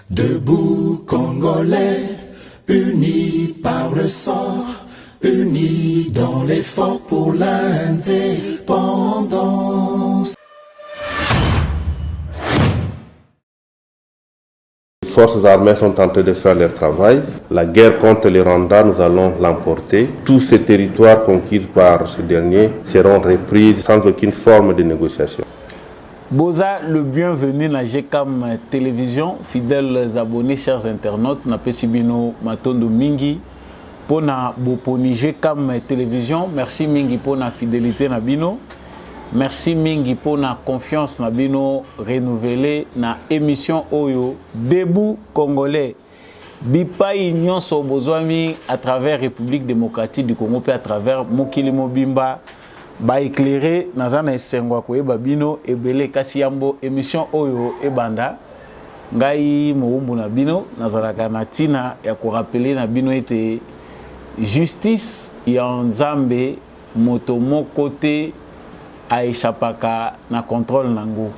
Debout Congolais, unis par le sang, unis dans l'effort pour l'indépendance. Les forces armées sont en train de faire leur travail. La guerre contre les Rwandais, nous allons l'emporter. Tous ces territoires conquis par ces derniers seront repris sans aucune forme de négociation. Boza, le bienvenu na GCAM Télévision, fidèles abonnés, chers internautes, na Pesibino Matondo Mingi, pour na Boponi GCAM Télévision, merci Mingi pour na fidélité na Bino, merci Mingi pour na confiance na Bino renouvelée na émission Oyo, Debout Congolais, Bipai Nyonso Bozwami à travers République démocratique du Congo, puis à travers Mokili Mobimba, ba éclairé nazana esengwa ko babino ebele kasi yambo émission oyo ebanda ngai moumbu na bino nazalaka na tina ya ko rappeler na bino ete justice ya nzambe moto moko te aishapaka na contrôle nango.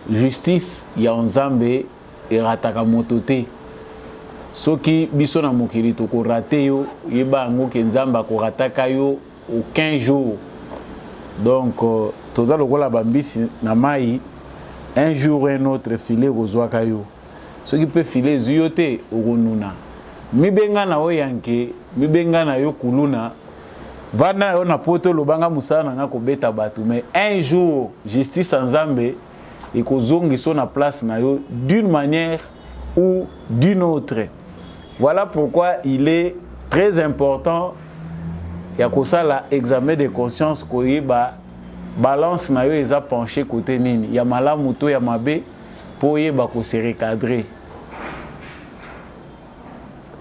Justice ya nzambe erataka moto te soki biso na mokili to ko raté yo yeba ngo ke nzamba ko rataka yo aucun jour. Donc, tous les gens bambisi na mai un jour ou un autre filer kozwa kayo. Ce qui peut filer zuyote ogonuna. Mi benga na oyanke, mi benga na yo kuluna. Vana yo na poto lobanga musana nga ko beta batu, mais un jour justice nzambe ekozongi so na place na yo d'une manière ou d'une autre. Voilà pourquoi il est très important. Il y a l'examen de conscience qui balance na yo eza penché côté nini. Il y a malamuto ya mabe pour yeba ko se recadrer.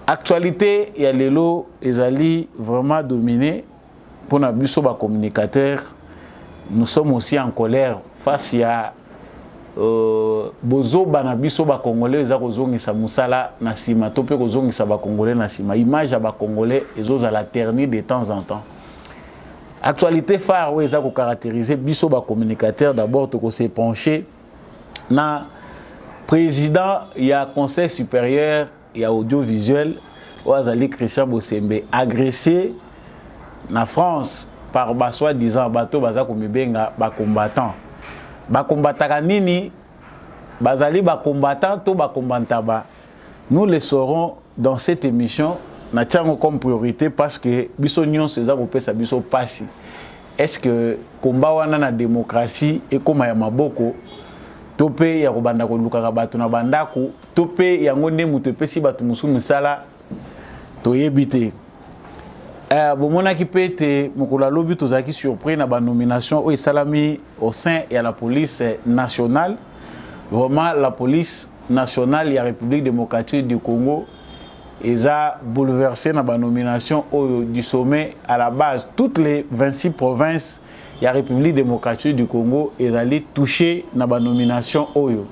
Actualité il y a lelo ezali vraiment dominé pour na biso ba communicateur. Nous sommes aussi en colère face à bozo bana biso ba congolais eza kozongisa musala na sima to pe kozongisa ba congolais na sima image ya ba congolais ezoza la ternir de temps en temps. Actualité phare où eza ko caractériser biso ba communicateur d'abord to ko se pencher na président ya conseil supérieur ya audiovisuel Oazali Christian Bosembe agressé na France par ba soi-disant bato baza ko mibenga ba combattant. Bakombataka nini bazali bakombatant to bakombantaba. Nous le saurons dans cette émission na tiango comme priorité parce que biso nyonso eza kopesa biso pasi. Est-ce que combat wana na démocratie ekoma ya maboko to pe ya kobanda ko lukaka bato na bandako to pe yango nde mutu pesi bato musu misala to yebite. Bomona ki pete mokula lobi tozaki surpris na ba nomination au salami au sein de la police nationale. Vraiment la police nationale de la République démocratique du Congo a bouleversé na ba nomination du sommet à la base. Toutes les 26 provinces de la République démocratique du Congo allaient toucher na ba nomination oyo.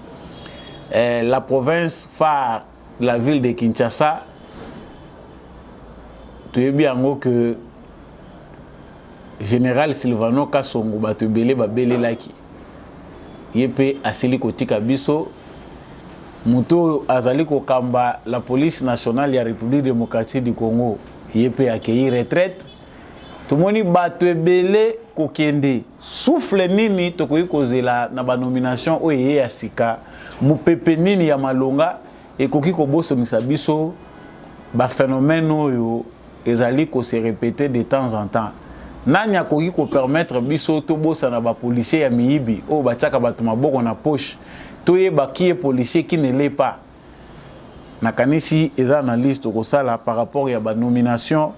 La province phare, la ville de Kinshasa, tu es bien que général Silvano Kasongo bato belé ba belé laki yepe asili kotika biso muto azali ko kamba la police nationale de la République démocratique du Congo yepe accueilli retraite tout moni bato belé kokende souffle nini tokoyi kozela na ba nomination oye ya sika mupepe nini ya malonga ekoki koboso misabiso ba phénomène oyo ezali ko se répéter de temps en temps. Nani akoki ko permettre biso to bosa na ba policier ya miyibi o batiaka bato maboko na poche to yeba ki est policier qui ne l'est pas. Nakanisi eza analyste ko sala par rapport ya ba nomination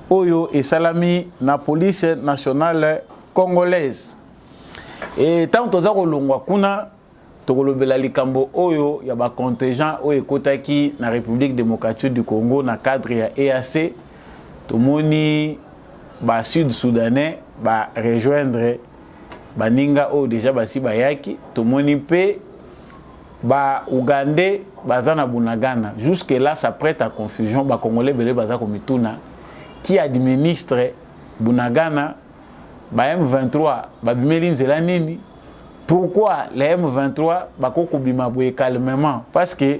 oyo esalami na police nationale congolaise. Et tant toza ko longwa kuna to kolobela likambo oyo ya ba contingent oyo ekotaki na République démocratique du Congo na cadre ya EAC. Tomoni ba sud-soudanais ba rejoindre baninga o déjà basi bayaki tomoni pe ba ougandais bazana bunagana jusque là ça prête à confusion ba congolais belé baza komituna qui administre bunagana ba M23 ba bimeli nzela nini. Pourquoi les M23 ba kokubima boye calmement parce que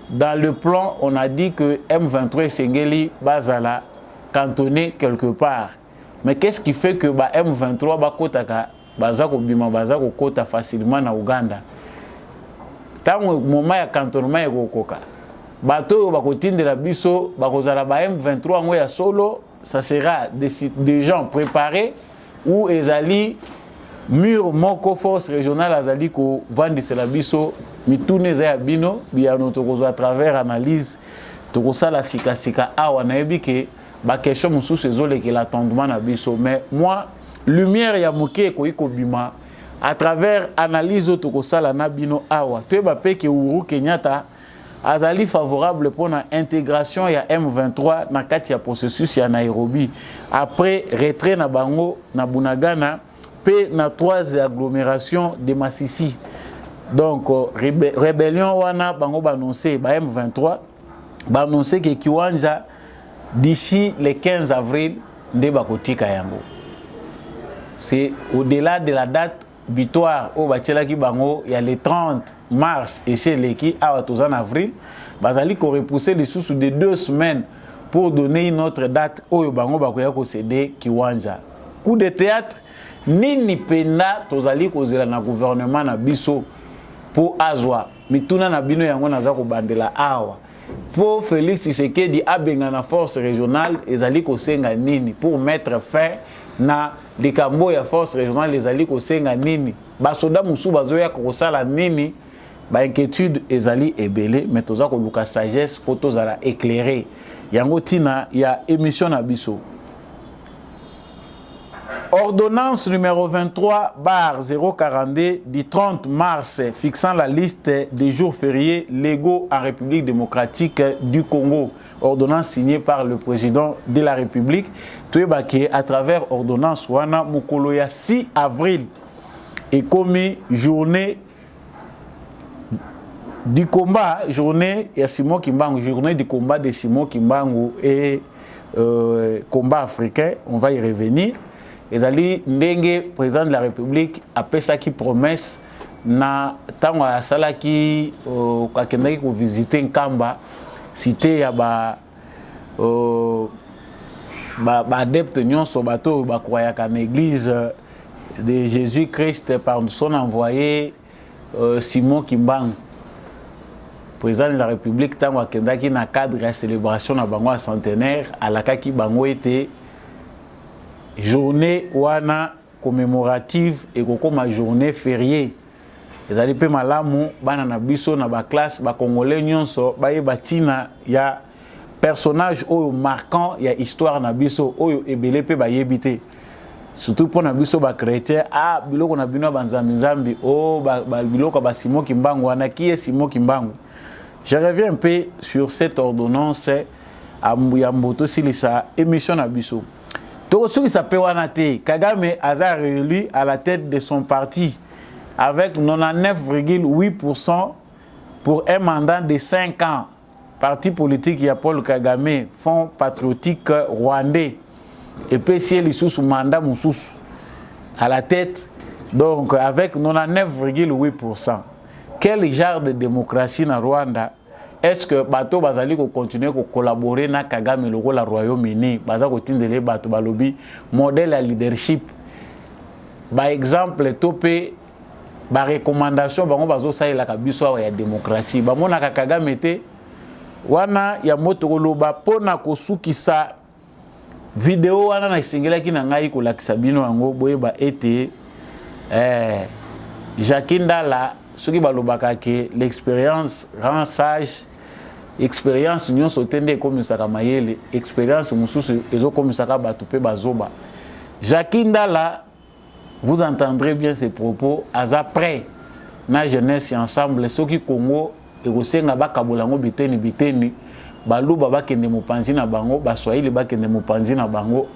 dans le plan, on a dit que M23 et Sengeli bazala cantonné quelque part. Mais qu'est-ce qui fait que M23 bakotaka bazako bima bazako kota facilement na Uganda? Tant au moment ya cantonnement ya kokoka. Bato bakotindela biso bakozala M23 ngo ya solo, ça sera des gens préparés ou ezali mur moko force régionale azali ko vandisela biso mitune za ya bino biano tokozo à travers analyse tokosala sika awa na ebike ba question mususu ezoleke l'attendement na biso. Mais moi lumière ya moke ko ikobima à travers analyse tokosala na bino awa to ba pe ke Uhuru Kenyatta azali favorable pour la intégration ya M23 na kati ya processus ya Nairobi après retrait na bango na Bunagana pe na 3 agglomérations de Masisi. Donc rébellion wana bango ba annoncé ba M23 ba annoncé que kiwanja d'ici le 15 avril nde bakotika yango. C'est au-delà de la date butoir au bachelaki bango il y a le 30 mars et c'est l'équipe à en avril bazali ko repousser les sous de 2 semaines pour donner une autre date au bango bakoya ko céder kiwanja. Coup de théâtre nini penda tozali kozela na gouvernement na biso pour azwa mituna na bino yango naza ko bandela awa pour Félix Tshisekedi abenga na force régionale ezali ko senga nini pour mettre fin na likambo ya force régionale ezali ko senga nini basoda musu bazoya ko sala nini ba inquiétude ezali ebele mais toza ko luka sagesse pour tozala éclairer yango tina ya émission na biso. Ordonnance numéro 23/042 du 30 mars fixant la liste des jours fériés légaux en République démocratique du Congo. Ordonnance signée par le président de la République. Touébake à travers ordonnance wana mukolo ya 6 avril et commis journée du combat, journée ya Simon Kimbangu, journée du combat de Simon Kimbangu et combat africain. On va y revenir. Ezali ndenge président de la République a pesa ki promesse na tango ya sala ki kakendaki ko visiter Nkamba cité ya ba adepte nyonso bato ba croyaka na église de Jésus-Christ par son envoyé Simon Kimbangu. Président de la République tango akendaki na cadre ya célébration na bango à centenaire alakaki bango était journée wana commémorative et kokoma journée fériée. Ezali pe malamu bana na biso na ba classe ba congolais nyonso ba yebatina ya personnage oyo marquant ya histoire na biso oyo ebele pe ba yebité. Surtout pour na biso ba chrétien biloko na bino banzambi zambi biloko ba Simon Kimbangu wana qui est Simon Kimbangu. Je reviens un peu sur cette ordonnance à Mbuyamboto silisa émission na biso. Tokosuki s'appelle Wanate, Kagame a réélu à la tête de son parti avec 99,8% pour un mandat de 5 ans. Parti politique, il y a Paul Kagame, Fonds patriotique rwandais. Et puis, si il sous mandat Moussous à la tête, donc avec 99,8%. Quel genre de démocratie dans Rwanda? Est-ce que bato bazali ko continuer ko collaborer na Kagame loko la Royaume-Uni baza ko tindele bato balobi modèle ya leadership ba exemple topé ba recommandation bango bazo salela ka biso ya démocratie ba mona ka Kagame te wana ya moto koloba pona ko sukisa vidéo wana na singela ki na ngai ko lakisa bino yango boyeba ete Jacques Ndala soki balobaka ke l'expérience rend sage expérience nyon sotende comme saka mayele expérience mususu ezo comme saka batu pe bazoba. Jacques Ndala, vous entendrez bien ces propos aza près na jeunesse ensemble soki Congo ekosenga bakabolango biteni baluba bakende mopanzi na bango baswahili bakende mopanzi na bango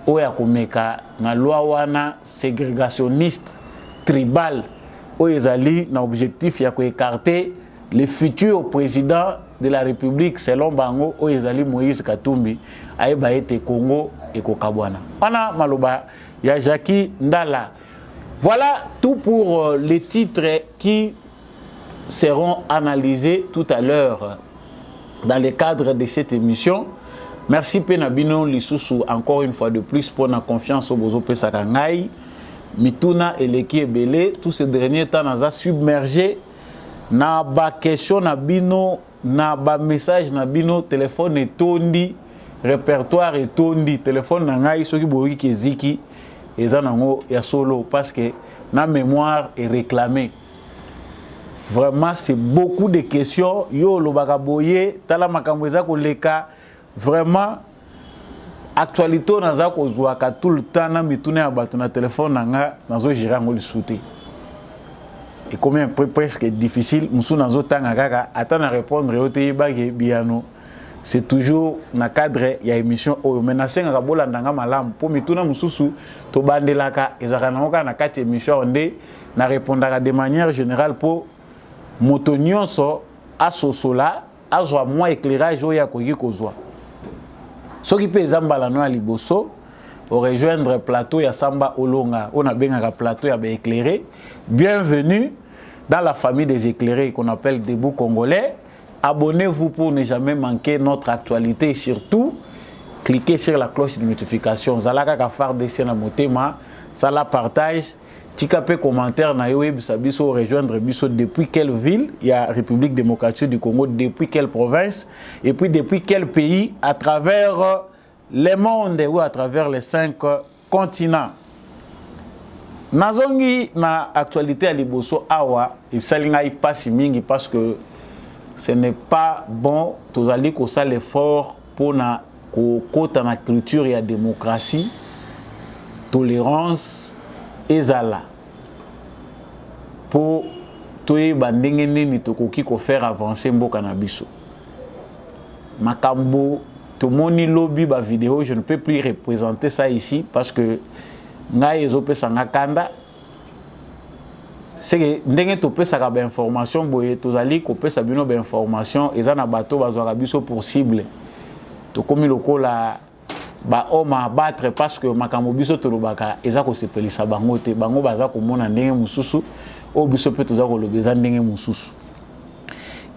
oya komeka na loi wana ségrégationniste tribal oyo ezali na objectif ya ko écarter le futur président de la République selon bango oyo ezali Moïse Katumbi ayeba ete Congo ekokabwana wana maloba ya Jacques Ndala. Voilà tout pour les titres qui seront analysés tout à l'heure dans le cadre de cette émission. Merci Penabino Lisusu encore une fois de plus pour la confiance au Bozo Pesakangai. Mituna et Leki Ebele, tous ces derniers temps, nous a submergé. Na ba question na bino, na ba message na bino, téléphone est tondi, répertoire est tondi, téléphone na ngai, ceux qui boyi qui ziki, et zanango ya solo, parce que na mémoire est réclamée. Vraiment, c'est beaucoup de questions. Yo lo bakaboye, tala makamweza koleka, vraiment, actualité naza kozwaka tout le temps na mitune ya bato na téléphone nanga, nazo gérer ngo lisouté. Et combien presque difficile, musu nazo tanga kaka, attendre à répondre au teyebage biano. C'est toujours na cadre ya émission oyo menasenga ka bolandanga malamu po mituna mususu to bandelaka ezaka nangoka na kati émission onde na répondaka de manière générale pour moto nyonso asosola azwa moins éclairage oyo akoki kozwa. Soki pe ezambala no ya liboso au rejoindre plateau ya Samba Olonga, on a bien un plateau ya éclairé. Bienvenue dans la famille des éclairés qu'on appelle Debout Congolais. Abonnez-vous pour ne jamais manquer notre actualité et surtout cliquez sur la cloche de notification. Zalaka ka far dessin na motema, ça la partage. Tikapé commentaire na yowe biso rejoindre biso depuis quelle ville, il y a République démocratique du Congo, depuis quelle province et puis depuis quel pays à travers le monde ou à travers les 5 continents. Nazongi na actualité à liboso awa, il salinga ipasi mingi parce que ce n'est pas bon tous allez ko ça l'effort pour na ko kota na culture et démocratie, tolérance ezala pour toye bandenge nini tokoki ko faire avancer mboka na biso. Makambo to moni lobby ba vidéo, je ne peux plus représenter ça ici parce que ngai ezopesa ngakanda c'est que ndenge topesa ba information boye tozali kopesa bino ba information eza na bato bazwaka biso possible to komi lokola ba homme à battre parce que makambo biso tolobaka eza ko sepelisa bango te bango baza komona ndenge mususu o biso pe toza ko lobeza ndenge mususu.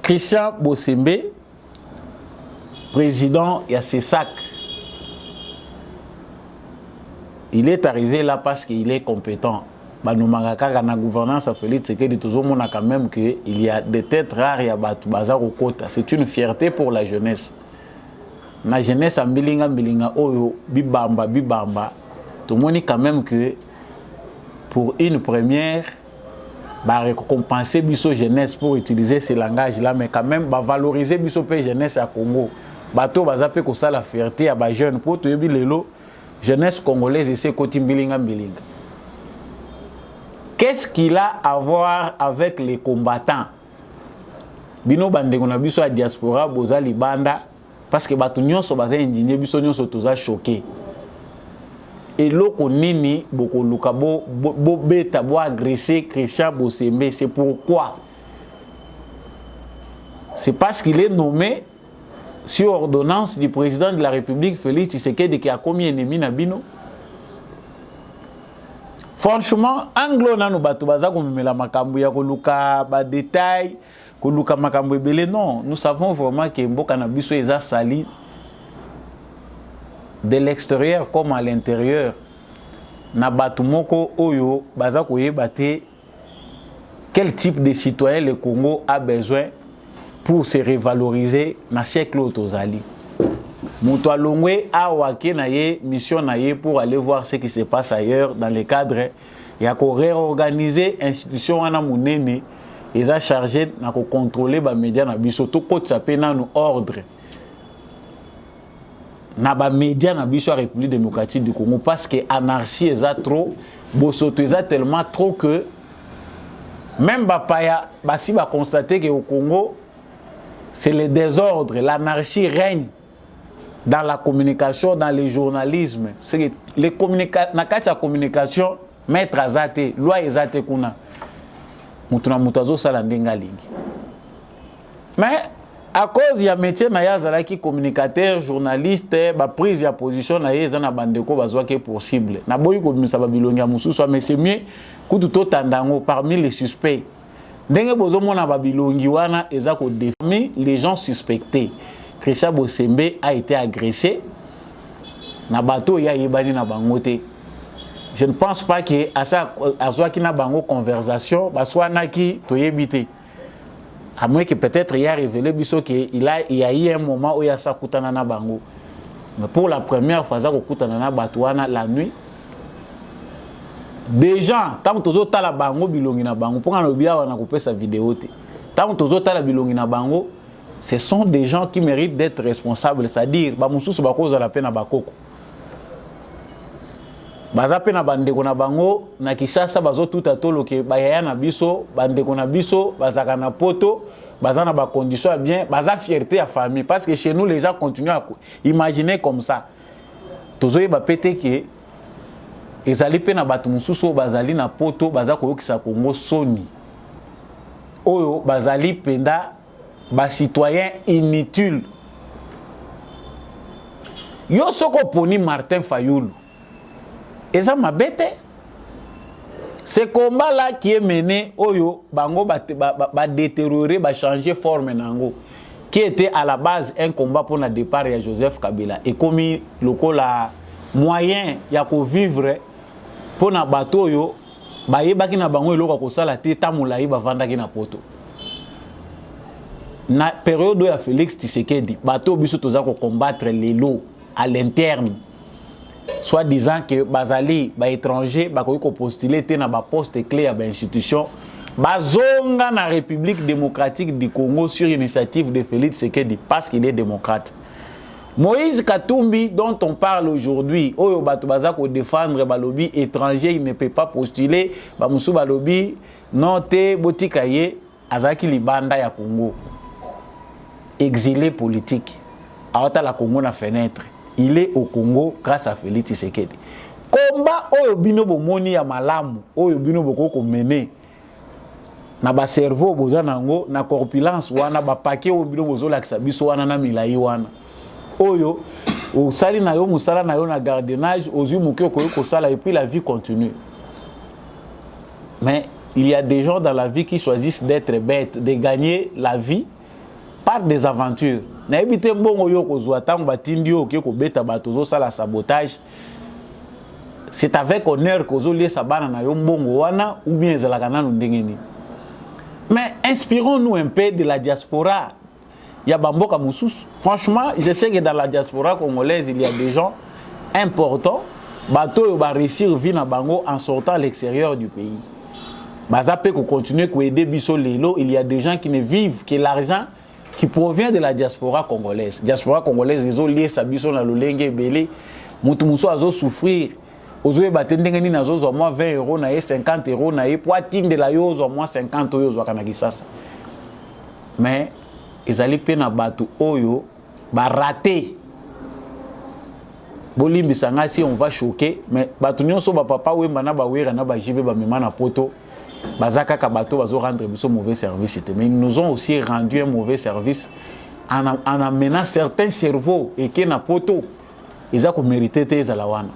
Christian Bosembe, président ya CESAC, il est arrivé là parce qu'il est compétent. Banomangaka na gouvernance à Félix Tshisekedi tozomona quand même que il y a des têtes rares ya batu bazar au kota. C'est une fierté pour la jeunesse. La jeunesse en bilinga oyo bibamba tout le monde quand même que pour une première bah récompenser biso jeunesse pour utiliser ce langage là mais quand même bah valoriser biso pe jeunesse à Congo bato bazape ko ça la fierté à ba jeune pour to yebi lelo jeunesse congolaise et c'est côté bilinga. Qu'est-ce qu'il a à voir avec les combattants bino bande na biso à diaspora boza libanda parce que bato nyonso baza indigné biso nyonso toza choqué et loko nini boko luka bo beta bo agresser Christian Bosembe. C'est pourquoi c'est parce qu'il est nommé sur ordonnance du président de la République Félix Tshisekedi qui a commis ennemi na bino. Franchement anglo nanu bato baza komela makambo ya koluka ba détail koluka makambo ebele. Non, nous savons vraiment que mboka na biso eza sali de l'extérieur comme à l'intérieur. Na batu moko oyo baza koyeba te quel type de citoyen le Congo a besoin pour se revaloriser na siècle otozali. Muto alongwe awake na ye mission na ye pour aller voir ce qui se passe ailleurs dans le cadre ya ko réorganiser institution wana munene eza chargé na ko contrôler ba média na biso to kotsa pe na no ordre na ba média na biso République démocratique du Congo parce que anarchie eza trop bosoto eza tellement trop que même bapaya basi ba constater que au Congo c'est le désordre, l'anarchie règne dans la communication, dans le journalisme. C'est les la communication maître azate loi ezate kuna mutuna mutazo sala ndenga lingi. Mais à cause ya métier na yazala ki communicateur, journaliste, ba prise ya position na yeza na bandeko bazwa ke possible. Na boyi ko bimisa ba bilonga mususu mais c'est mieux kutu to tandango parmi les suspects. ndenge bozomona babilongi wana eza ko défami les gens suspectés. Christian Bosembe a été agressé na bateau ya yebani na bangote. Je ne pense pas que asa azwa ki na bango conversation baswana ki toyebite. À moins que peut-être il a révélé biso que il y a eu un moment où il y a ça kutana na bango. Mais pour la première fois ça ko kutana na batouana la nuit. Des gens tant tozo tala bango bilongi na bango pour na bia wana ko pesa vidéo te. Tant tozo tala bilongi na bango, ce sont des gens qui méritent d'être responsables, c'est-à-dire ba mususu bakoza la pena bakoko. Baza pe na bandeko na bango na Kinshasa bazo tout atolo ke bayaya na biso bandeko na biso bazaka na poto baza na ba conditions bien baza fierté à famille parce que chez nous les gens continuent à imaginer comme ça tozoye ba pété ke ezali pe na batu mususu bazali na poto baza koyokisa Kongo soni oyo bazali penda ba citoyen inutile yo soko poni Martin Fayulu. Et ça m'a bête. Ce combat-là qui est mené, Oyo, Bango va détériorer, va changer forme nango, qui était à la base un combat pour le départ de Joseph Kabila. Et comme le moyen ya ko vivre pour na bateau yo, ba yebaki na bango eloko ko sala te tamulayi ba vandaki na poto. Na période ya Félix Tshisekedi, bateau biso toza ko combattre les lots à l'interne. Soit disant que bazali ba étranger ba ko postuler te na ba poste clé à ba institution bazonga na République démocratique du Congo sur initiative de Félix Tshisekedi parce qu'il est démocrate. Moïse Katumbi dont on parle aujourd'hui, oyo bato bazako défendre balobi étranger, il ne peut pas postuler, ba musu balobi non te botikaye azaki libanda ya Congo. Exilé politique. Awata la Congo na fenêtre. Il est au Congo grâce à Félix Tshisekedi. Combat oyo bino bomoni ya malamu, oyo bino boko mener. Na ba cerveau boza nango na corpulence wana ba paquet oyo bino bozo lakisa biso wana na milai wana. Oyo au sali na yo musala na yo na gardiennage ozu muke ko sala et puis la vie continue. Mais il y a des gens dans la vie qui choisissent d'être bêtes, de gagner la vie par des aventures. Na ebite mbongo yo kozwa tango batindi yo ke ko beta bato zo sala sabotage. C'est avec honneur kozo lié sabana na yo mbongo wana ou bien ezalaka nanu ndengeni. Mais inspirons-nous un peu de la diaspora. Il y a bamboka mususu. Franchement, je sais que dans la diaspora congolaise, il y a des gens importants. Bato yo ba réussir vie na bango en sortant à l'extérieur du pays. Baza pe ko continuer ko aider biso lelo, il y a des gens qui ne vivent que l'argent qui provient de la diaspora congolaise. Diaspora congolaise, ils ont lié sa biso na lolenge belé. Mutu muso azo souffrir. Ozoe batendenge ni nazo zo moi 20 € na 50 € na poitine de la yo zo moi 50 € zo kana kisasa. Mais ezali pe na batu oyo ba raté. Bolimbi sanga si on va choquer, mais batu nyonso ba papa wemba na ba wera na ba jibe ba mema na poto. Bazaka Kabato va rendre un mauvais service. Mais ils nous ont aussi rendu un mauvais service en amenant certains cerveaux et qui na poto. Ils ont mérité tes alawana.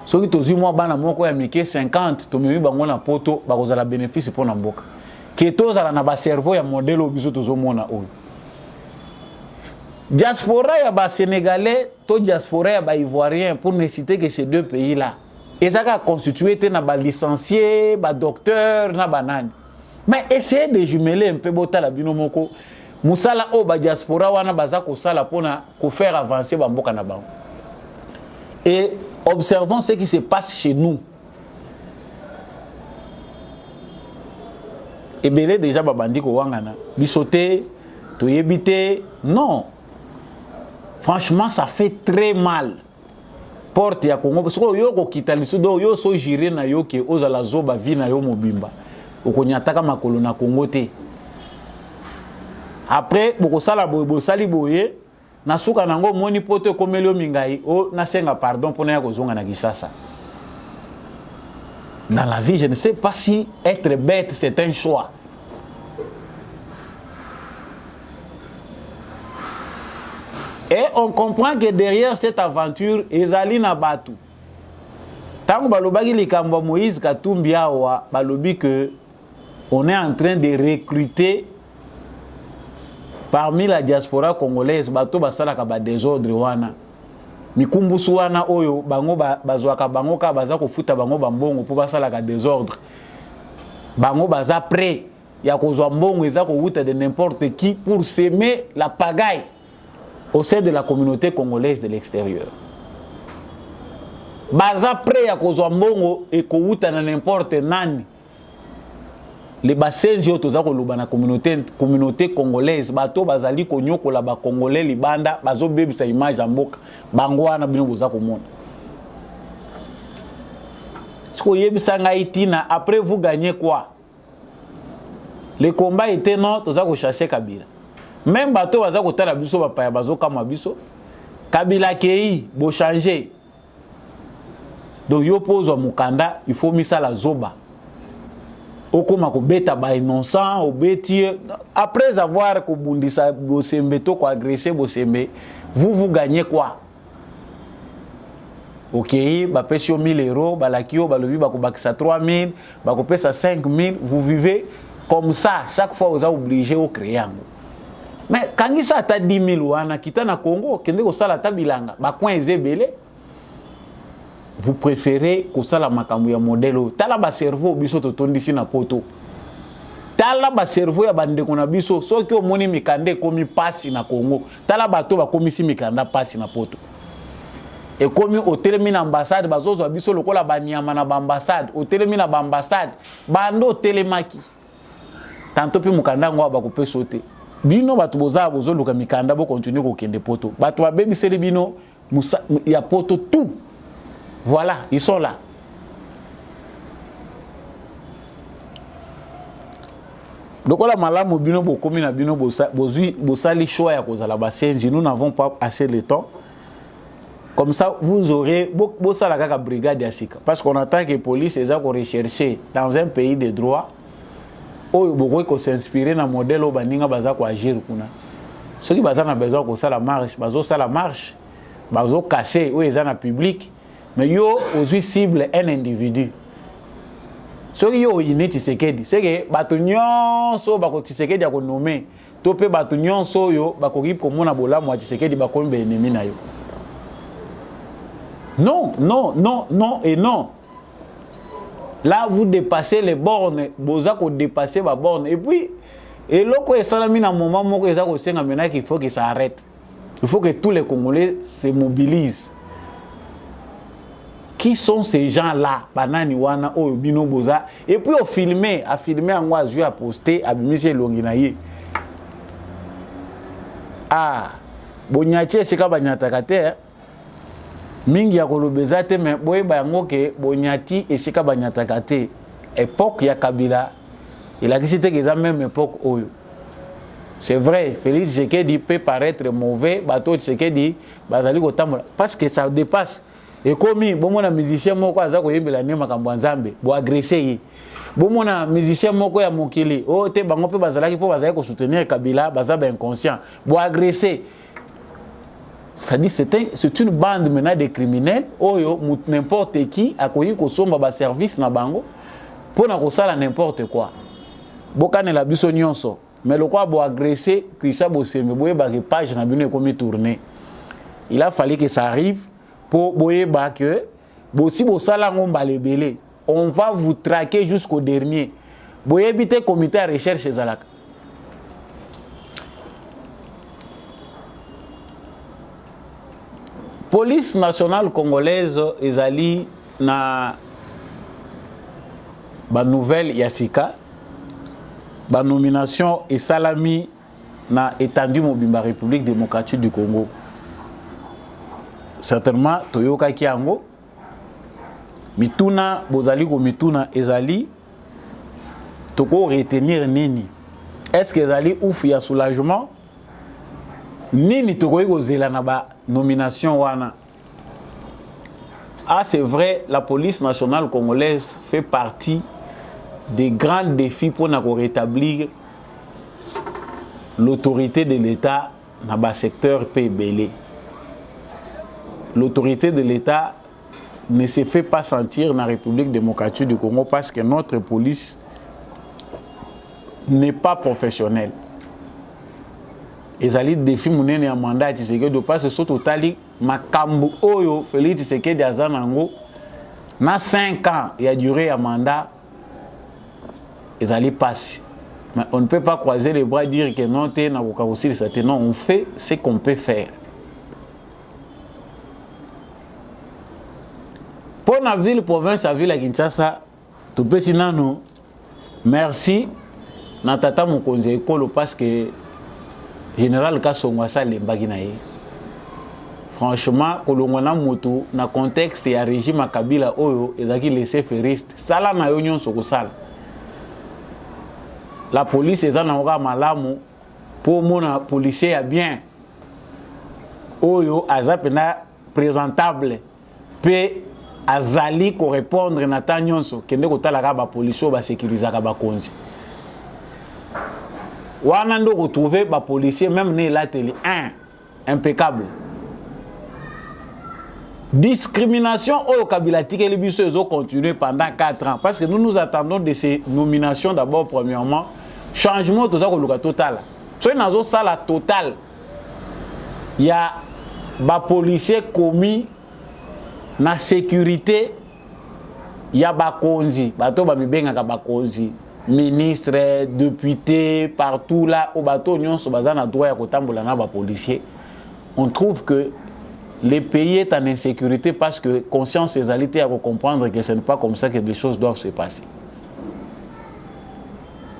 Ceux qui t'ont moi bana moko ya mike 50, to memi bango na poto, ba kozala bénéfice pour na mboka. Ke tozala na ba cerveau ya modèle obiso tozo mona oyo. Diaspora ya ba sénégalais, to diaspora ya ba ivoirien pour ne citer que ces deux pays là. Et ça a constitué na licencié, docteur, na banane. Mais essayez de jumeler un peu bota la binomoko. Musala o ba diaspora wana baza ko sala pona ko faire avancer ba mboka na bango. Et observons ce qui se passe chez nous. Et belé déjà ba bandi ko wangana. Bisoté, to yebité, non. Franchement, ça fait très mal. Porte ya Congo parce que yo ko kitalisu do yo so jire na yo ke ozala zoba vi na yo mobimba okonyataka makolo na Congo te. Après boko sala bo sali boye na suka nango moni poto komeli mingai o na senga pardon pona ya kozonga na Kinshasa. Dans la vie, je ne sais pas si être bête c'est un choix. Et on comprend que derrière cette aventure, ezali na batu. Tango balobaki likambo Moïse Katumbi awa balobi que on est en train de recruter parmi la diaspora congolaise bato basala ka ba désordre wana mikumbusu wana oyo bango bazwaka bango ka baza kofuta bango bambongo po basala ka désordre bango baza prêt ya kozwa mbongo eza kowuta de n'importe qui pour semer la pagaille au sein de la communauté congolaise de l'extérieur. Baza prêt ya kozwa mbongo et kowuta na n'importe nani. Les basenji otoza koloba na communauté congolaise bato bazali konyokola ba congolais libanda bazo bebisa image ya mboka bango wana bino boza komona. Siko yebisa ngai tina après vous gagnez quoi? Le combat était non, toza ko chasser Kabila. Même bato baza ko tala biso ba paya bazo kama biso. Kabila kei bo changer. Donc yo pose wa mukanda, il faut misa la zoba. Okoma ko beta ba innocent, obeti après avoir ko bundisa bosembe to ko agresser bosembe, vous gagnez quoi? OK, ba pesi 1000 euros, ba lakio ba lobi ba ko bakisa 3000, ba ko pesa 5000, vous vivez comme ça, chaque fois vous êtes obligé de créer. Mais quand il s'est à 10 000 wana kita na Congo, kende ko sala tabilanga, ba coin ezebele. Vous préférez ko sala makambo ya modèle. Tala ba cerveau biso to tondisi na poto. Tala ba cerveau ya bande ko na biso, soki o moni mikande komi pasi na Congo. Tala bato ba komisi mikanda pasi na poto. Et comme au télémine ambassade, bazozo biso lokola banyama na ba ambassade, au télémine ba ambassade, bando télémaki. Tanto pe mukanda ngwa ba kopé sauter. Bino batu boza bozo luka mikanda bo continuer ko kende poto. Batu ba bebi sele bino ya poto tout. Voilà, ils sont là. Donc la malamu bino bo komi na bino bosali choix ya kozala basenji, nous n'avons pas assez de temps. Comme ça vous aurez bosala kaka brigade ya sika parce qu'on attend que police eza ko rechercher dans un pays de droit. Oyo boko ko s'inspirer na modèle o baninga baza ko agir kuna. Ceux qui baza na besoin ko sala marche, bazo sala marche, bazo casser ou eza na public, mais yo aussi cible un individu. Ceux qui yo initi sekedi, c'est que bato nyonso bako tisekedi ya ko nommer, to pe bato nyonso yo bako kip ko mona bolamu ya tisekedi bako mbe ennemi na yo. Non, non, non, non et non. Là, vous dépassez les bornes, vous avez dépassé les bornes. Et puis, et là, il y a un moment où il faut que ça arrête. Il faut que tous les Congolais se mobilisent. Qui sont ces gens-là? Et puis, on filme, en oiseau, à poster, à Bimisé Longinaye. Ah, Bonyati, c'est quand Banyatakate. Mingi ya kolobeza te mais boye bango ke Bonyati esika banyataka te époque ya Kabila il a cité que ça même époque oyo c'est vrai Félix Tshisekedi peut paraître mauvais bato Tshisekedi bazali kotambola parce que ça dépasse et comme bomona musicien moko aza koyembela ne makambo nzambe bo agresser yi bomona musicien moko ya mokili o te bango pe bazalaki po bazali ko soutenir Kabila baza ba inconscient bo agresser. Ça dit c'est une bande maintenant de criminels oyo n'importe qui a connu ko somba ba service na bango pour na ko sala n'importe quoi. Bokane la biso nyonso mais le quoi bo agresser Christa Bosembe boye ba page na bino comme tourner. Il a fallu que ça arrive pour boye ba que si bo sala ngomba lebele on va vous traquer jusqu'au dernier. Boye bité comité de recherche ezalaka. Police nationale congolaise ezali na ba nouvelle Yassika ba nomination et salami na étendu mobimba République démocratique du Congo. Certainement toyoka kiango mituna bozali ko mituna ezali toko retenir nini. Est-ce que ezali ouf ya soulagement nini tokoyi kozela na ba nomination wana. Ah c'est vrai la police nationale congolaise fait partie des grands défis pour rétablir l'autorité de l'État dans le secteur PBL. L'autorité de l'État ne se fait pas sentir dans la République démocratique du Congo parce que notre police n'est pas professionnel. Ezali défi munene ya mandat Tshisekedi parce que surtout tali makambu oyo Félix Tshisekedi azanango na 5 ans il a duré ya mandat ezali passe. Mais on ne peut pas croiser les bras et dire que non t'es na kokarosi ça non, on fait ce qu'on peut faire. Pour la ville province à ville à Kinshasa tout petit nano merci na tata mokonzi ekolo parce que Général Kassongwasa lembaki na ye. Franchement, kolongwana moto na contexte ya régime à Kabila oyo ezaki laissé feriste. Sala na yo nyonso kosala. La police ezana oka malamu pour mona policier ya bien. Oyo azapena présentable pe azali ko répondre na ta nyonso kende kotala ka ba police ba sécuriser ka ba konzi. Wana ndo retrouver ba policier même né la télé impeccable. Discrimination au Kabila tikeli biso ezo continuer pendant 4 ans parce que nous attendons de ces nominations d'abord premièrement changement tout ça ko luka total. So nazo sala total. Il y a ba policier commis na sécurité il y a ba konzi bato ba mibenga ka ba konzi ministre, député, partout là, au bateau, on trouve que le pays est en insécurité parce que conscience et réalité à comprendre que ce n'est pas comme ça que les choses doivent se passer.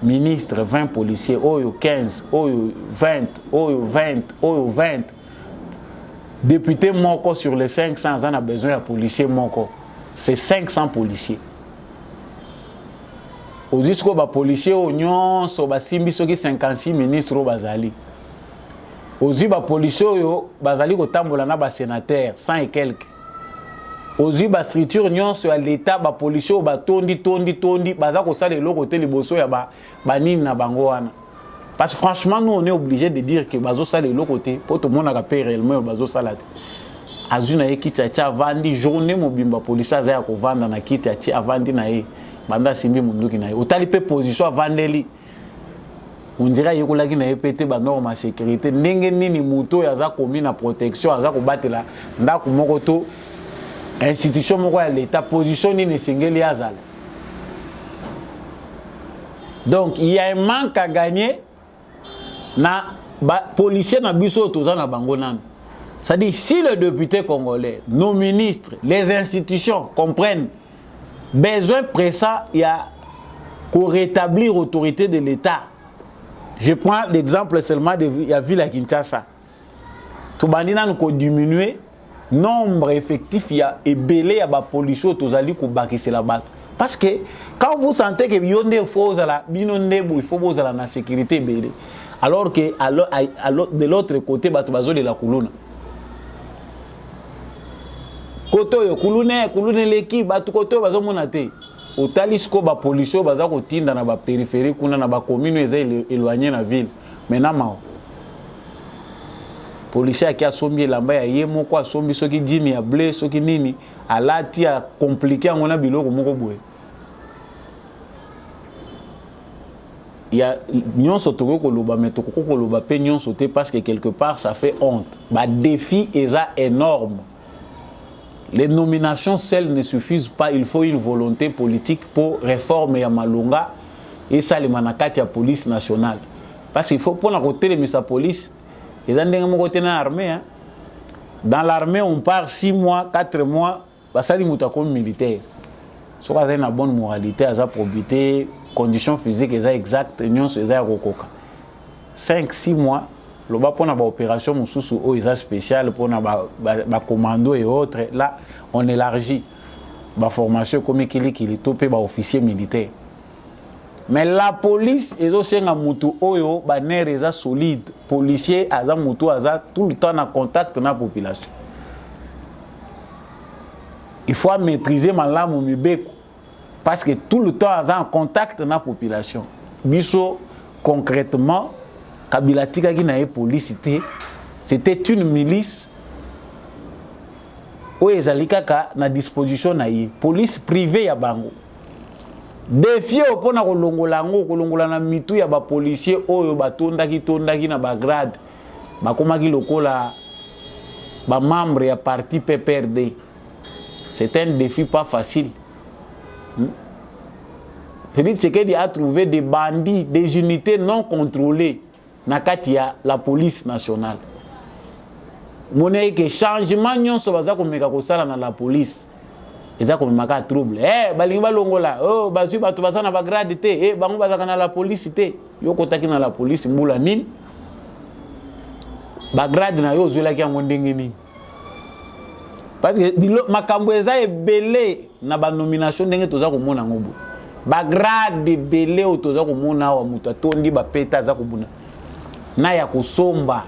Ministre, 20 policiers, 15, 20, 20. Député Moko sur les 500, on a besoin de policiers Moko. C'est 500 policiers. Ozisko ba policier onyon so ba simbi soki 56 ministres bazali. Ozi ba policier yo bazali ko tambola na ba sénateur 100 et quelques. Ozi ba structure nyonso ya l'état ba policier ba tondi baza ko sala le côté liboso ya ba nini na bango wana. Parce que franchement nous on est obligé de dire que bazo sala le côté pour tout le monde a payer réellement bazo sala. Azuna ekita vandi journée mobimba policier za ko vanda na kita ti avandi na ye. Banda simbi munduki na ye otali pe position vandeli on dirait yekolaki na epete ba norme de sécurité ndenge nini muto yaza komi na protection aza ko batela ndako moko to institution moko ya l'état position nini singeli azala. Donc il y a un manque à gagner na policier na biso toza na bango nan. C'est-à-dire si le député congolais, nos ministres, les institutions comprennent besoin pressant, il y a qu'au rétablir l'autorité de l'État. Je prends l'exemple seulement de la ville à Kinshasa. Tout bandina nous diminuer nombre effectif il y a et belé à la police tozali ko bakise la batte. Parce que quand vous sentez que yonde faut la binonde il faut vous la sécurité belé. Alors que de l'autre côté batubazo de la kuluna. Koto yo kulune leki batu koto bazo monate otalisko ba police baza ko tinda na ba périphérie kuna na ba commune eza éloigné na ville maintenant policier qui a sombi lamba ya yemo kwa sombi soki dimi ya blé soki nini alati a compliqué ngona biloko moko boye ya nyonso toko ko loba mais toko ko loba pe nyonso te parce que quelque part ça fait honte ba défi eza énorme. Les nominations seules ne suffisent pas, il faut une volonté politique pour réformer ya malunga et ça les manakati ya police nationale. Parce qu'il faut pour la côté de sa police, ils ont des côté dans l'armée. Hein. Dans l'armée, on part 6 mois, 4 mois, ça les comme militaire. Soit une bonne moralité, à probité, conditions physiques exactes, union c'est ça 5-6 mois. Le bas pour une opération spéciale pour un commando et autres, là on élargit la formation comme qui topé officier militaire. Mais la police est aussi un moutou oyo baner est solide, policier aza moutou aza tout le temps en contact avec la population. Il faut maîtriser ma lame mibeko parce que tout le temps aza en contact avec la population. Biso concrètement Kabila tikaki na police c'était une milice où ezali kaka na disposition na police privée ya bango défi opona kolongola ngo kolongola na mitu ya ba policier oyo batondaki na ba grade bakomaki lokola ba membre ya parti PPRD. C'est un défi pas facile. Félix Tshisekedi a trouvé des bandits, des unités non contrôlées na kati ya la police nationale. Monnaie que changement nyonso baza komeka kosala na la police. Eza komeka trouble. Balingi balongola, basu bato baza na ba grade te, bango bazaka na la police te. Yo kotaki na la police mbula nini? Ba grade na yo zwelaki yango ndenge nini? Parce que makambo eza ebele na ba nomination ndenge toza komona ngobo. Ba grade ebele o toza komona wa mutu atondi ba peta za kobuna. Na ya kosomba.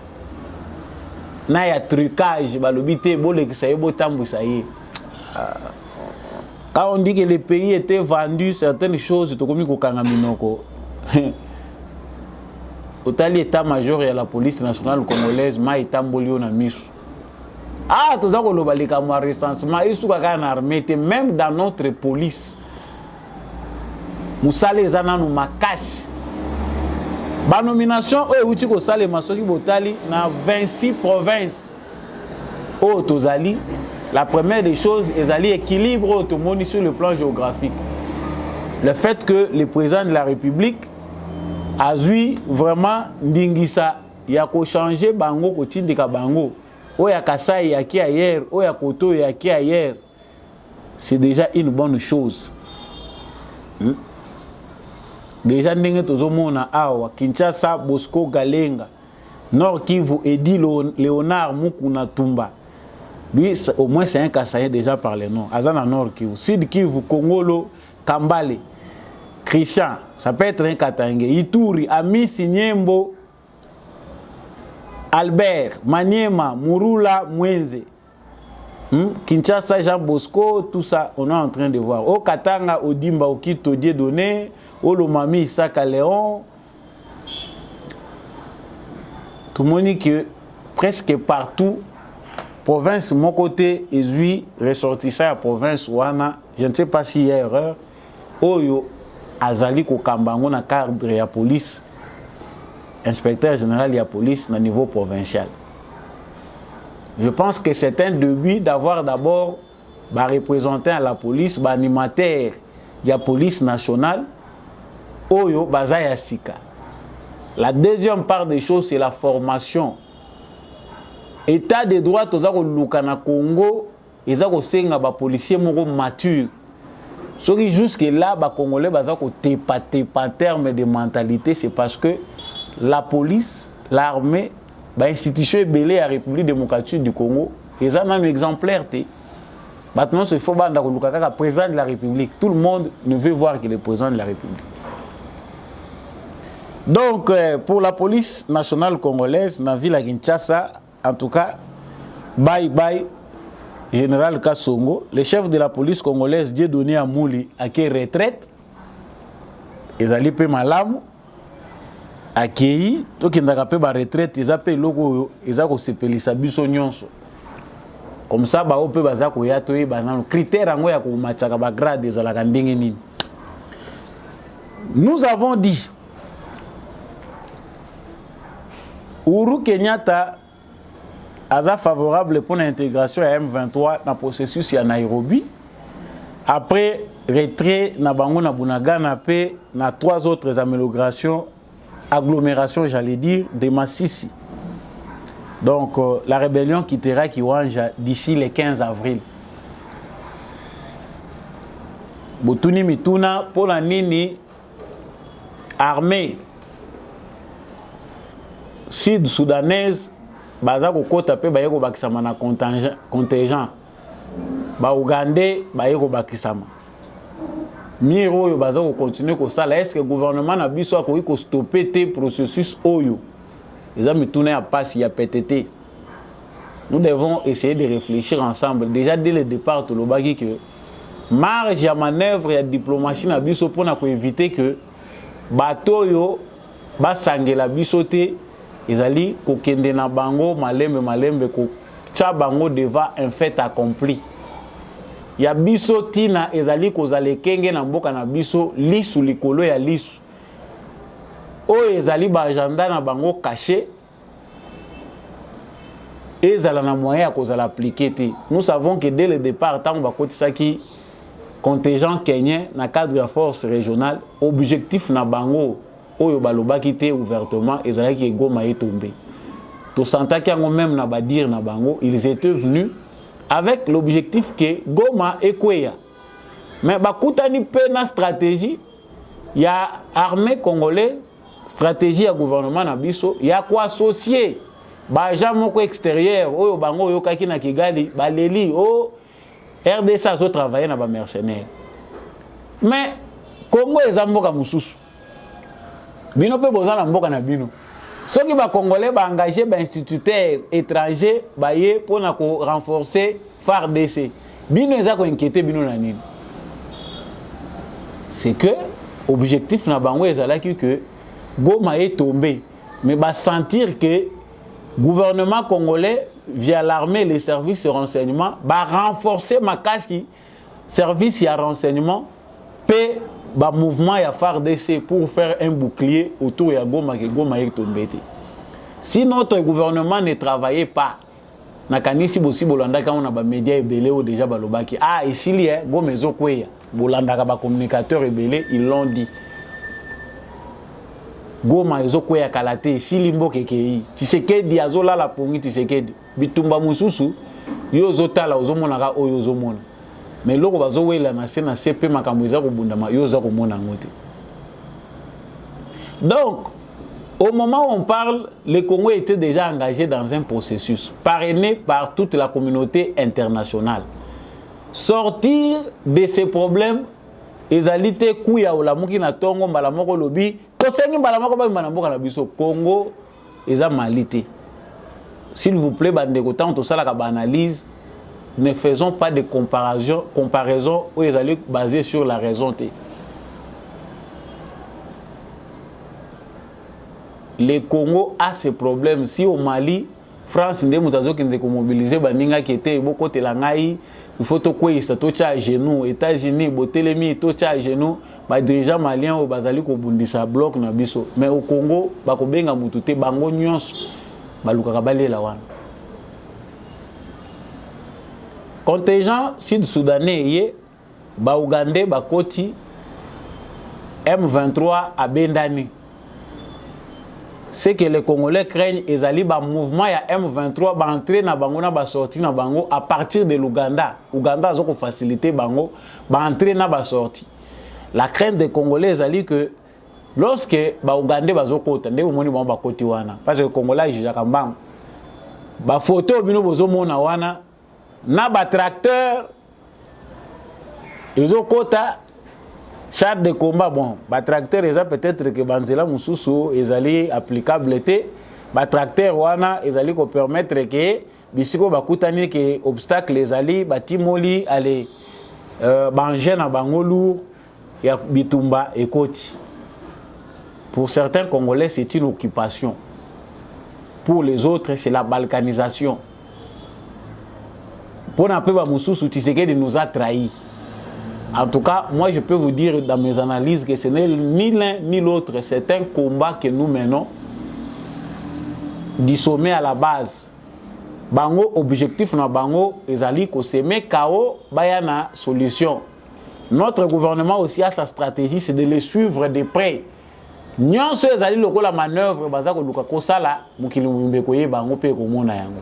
Na ya trucage balobi te bolekisa ye botambwisa ye. Quand on dit que le pays était vendu certaines choses tokomi kokanga minoko. Otali état-major ya la police nationale congolaise ma etamboli na misu. Ah, toza koloba likambo ya recensement isuka kaka na armée te, même dans notre police. Musale eza nanu makasi. Ba nomination oyo uti ko sale masoki botali na 26 provinces. Oh tozali, la première des choses ezali équilibre automoni sur le plan géographique. Le fait que le président de la République a eu vraiment ndingisa ya ko changer bango ko tindika bango. Oya Kasai yaki ailleurs, oya Koto yaki ailleurs. C'est déjà une bonne chose. Déjà ndenge tozomona awa Kinshasa Bosco Galenga, Nord Kivu Edi Léonard Mukuna Tumba. Lui au moins c'est un Kassaïen déjà par les noms. Azana Nord Kivu, Sud Kivu Kongolo Kambale. Christian, ça peut être un Katangé. Ituri Amisi Nyembo Albert Maniema Murula Mwenze. Kinshasa Jean Bosco, tout ça on est en train de voir. Au Katanga Odimba Okito Dieudonné, Olomami Isaka Léon. Tout le monde dit que presque partout, province, mon côté, est ressortissant à la province Ouana. Je ne sais pas s'il y a erreur. Oyo Azali Kokambango na cadre ya police, inspecteur général de la police na niveau provincial. Je pense que c'est un début d'avoir d'abord représentant à la police, animateur de la police nationale. Oyo Bazaya Sika. La deuxième part des choses, c'est la formation. État de droit, tozako lukana Congo, ezako senga ba policier moko mature. Ce qui jusque là, ba Congolais bazako tepa en termes de mentalité, c'est parce que la police, l'armée, ba institution belé à République démocratique du Congo, ils ont un exemplaire. Maintenant, il faut banda ko lukaka président de la République. Tout le monde ne veut voir qu'il est président de la République. Donc, pour la police nationale congolaise, dans la ville de Kinshasa, en tout cas, bye bye, général Kassongo, le chef de la police congolaise, Dieudonné Amouli, a qui retraite, ils allaient payer malam, a qui, donc ils n'ont pas retraite, ils ont payé logo, ils ont sepeli sabiso nyonso. Comme ça, bah on peut baza ko yato e banano critère ngo ya ko mataka ba grade des ala kandenge nini. Nous avons dit Uhuru Kenyatta est favorable pour l'intégration à M23 dans le processus à Nairobi. Après retrait na bango na Bunagana pe na 3 autres agglomérations, j'allais dire, de Massissi. Donc la rébellion quittera Kiwanja d'ici le 15 avril. Botuni mituna pour la nini armée sud-soudanaise baza kokota pe bayeko bakisama na contingent ba Ougandais bayeko bakisama miro oyo baza ko continuer ko sala. Est-ce que le gouvernement na biso akoki ko stopper te processus oyo les amis tourner à passe ya PTT? Nous devons essayer de réfléchir ensemble déjà dès le départ to lobaki que marge ya manœuvre ya diplomatie na biso pour na ko éviter que bato yo ba sangela biso te. Ils allaient kokende na bango malembe ko tcha bango devant un fait accompli. ya biso tina ezali kozala ekenge na mboka na biso lisu likolo ya lisu oyo ezali ba agenda na bango caché ezala na moyen ya kozala appliqué te. Nous savons que dès le départ tant bakotisaki contingent kenyan na cadre de la force régionale objectif na bango oyo balobaki te ouvertement ezalaki Goma est tombé. To sentaki yango même na badir na bango ils étaient venus avec l'objectif que Goma ekweya. Mais bakutani pe na stratégie ya armée congolaise, stratégie ya gouvernement na biso ya ko associer ba agent moko extérieur oyo bango yo kaki na Kigali baleli o RDC azo travailler na ba mercenaires. Mais Congo eza mboka mususu. Bino pe bozana mboka na bino. Soki ba Congolais ba engagé ba instituteur étranger ba ye pona ko renforcer FARDC. Bino eza ko inquiéter bino na nini. C'est que objectif na bango ezalaki que Goma est tombé, mais ba sentir que gouvernement congolais via l'armée les services de renseignement va renforcer ma casse service de renseignement pe ba mouvement ya FARDC pour faire un bouclier autour de Goma que Goma est tombé. Si notre gouvernement ne travaillait pas na kanisi bosi bolanda ka on a ba médias ebele ou déjà balobaki ah ici li Goma ezo kweya bolanda ka ba communicateurs ebele ils l'ont dit. Goma ezo kweya kalate ici limbo kekei Tshisekedi azola la pongi Tshisekedi bitumba mususu yo zotala ozomonaka oyo ozomona mais loko bazowela na se na CP makambo eza kobundama yo za komona ngote. Donc au moment où on parle, le Congo était déjà engagé dans un processus parrainé par toute la communauté internationale. Sortir de ces problèmes ezalité kuya olamuki na tongo mbala moko lobi to sengi mbala moko ba mbala mboka na biso Congo eza malité. S'il vous plaît bandeko tant to sala ka ba analyse ne faisons pas de comparaison où ezali basé sur la raison té. Le Congo a ses problèmes. Si au Mali France ndé mutazo ki ndeko mobiliser baninga qui était boko telangai il faut to quoi to à genoux États-Unis botelemi to à genoux ba dirigeant malien au bazali ko bundisa bloc na biso mais au Congo ba ko benga mutu te bango nyonso baluka balela wana contingent sud-soudanais yé ba Ougandais ba koti M23 à Bendani. C'est que les Congolais craignent ezali ba mouvement ya M23 ba entrer na bango na ba sortir na bango à partir de l'Ouganda. Ouganda a facilité bango ba entrer na ba sortir. La crainte des Congolais ezali que lorsque ba Ougandais bazo kota ndé omoni ba ba koti wana parce que Congolais jaka mbango ba photo bino bozo mona wana na ba tracteur ezo kota char de combat bon ba tracteur eza peut-être que banzela mususu ezali applicable te ba tracteur wana ezali ko permettre que bisiko bakutani que obstacle ezali batimoli aller banger na bango lourd ya bitumba ekoti. Pour certains Congolais c'est une occupation, pour les autres c'est la balkanisation. Pour un peu ba mususu Tshisekedi nous a trahis. En tout cas, moi je peux vous dire dans mes analyses que ce n'est ni l'un ni l'autre, c'est un combat que nous menons du sommet à la base. Bango objectif na bango ezali ko semer KO bayana solution. Notre gouvernement aussi a sa stratégie, c'est de les suivre de près. Nyonso ezali loko la manœuvre bazako luka ko sala mukili mbeko ye bango pe ko mona yango.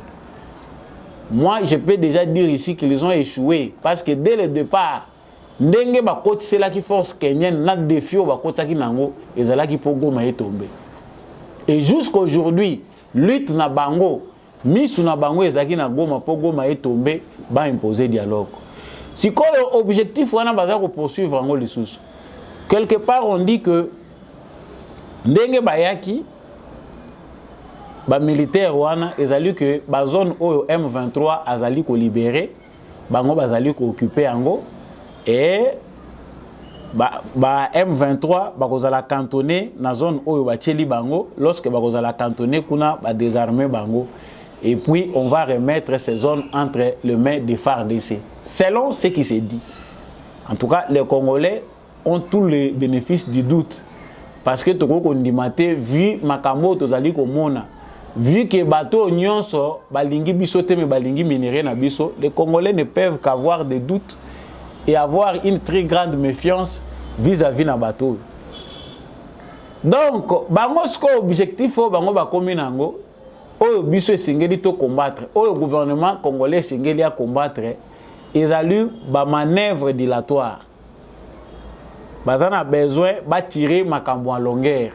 Moi je peux déjà dire ici qu'ils ont échoué parce que dès le départ ndenge ba koti c'est là qui force kenyan na défi ba kota ki nango ezala ki po Goma est tombé. Et jusqu'aujourd'hui lutte na bango misu na bango ezaki na Goma po Goma est tombé ba imposer dialogue. Si quoi objectif wana baza ko poursuivre ngo lisusu. Quelque part on dit que ndenge bayaki ba militaire wana ezali que ba zone oyo M23 azali ko libérer bango bazali ko occuper yango. Et ba M23 bakozala cantonné na zone oyo ba tcheli bango lorsque bakozala cantonné kuna ba désarmer bango et puis on va remettre ces zones entre les mains des FARDC. Selon ce qui s'est dit. En tout cas, les Congolais ont tous les bénéfices du doute. Parce que tout le monde vu Makambo tozali komona, vu que bateau nyonso balingi biso te me balingi minéré na biso, les Congolais ne peuvent qu'avoir des doutes et avoir une très grande méfiance vis-à-vis na bateau. Donc, bango sko objectif bango ba komi nango, oyo biso esengeli to combattre, oyo gouvernement congolais esengeli a combattre, ezali ba manœuvre dilatoire. Bazana besoin ba tirer makambo en longueur.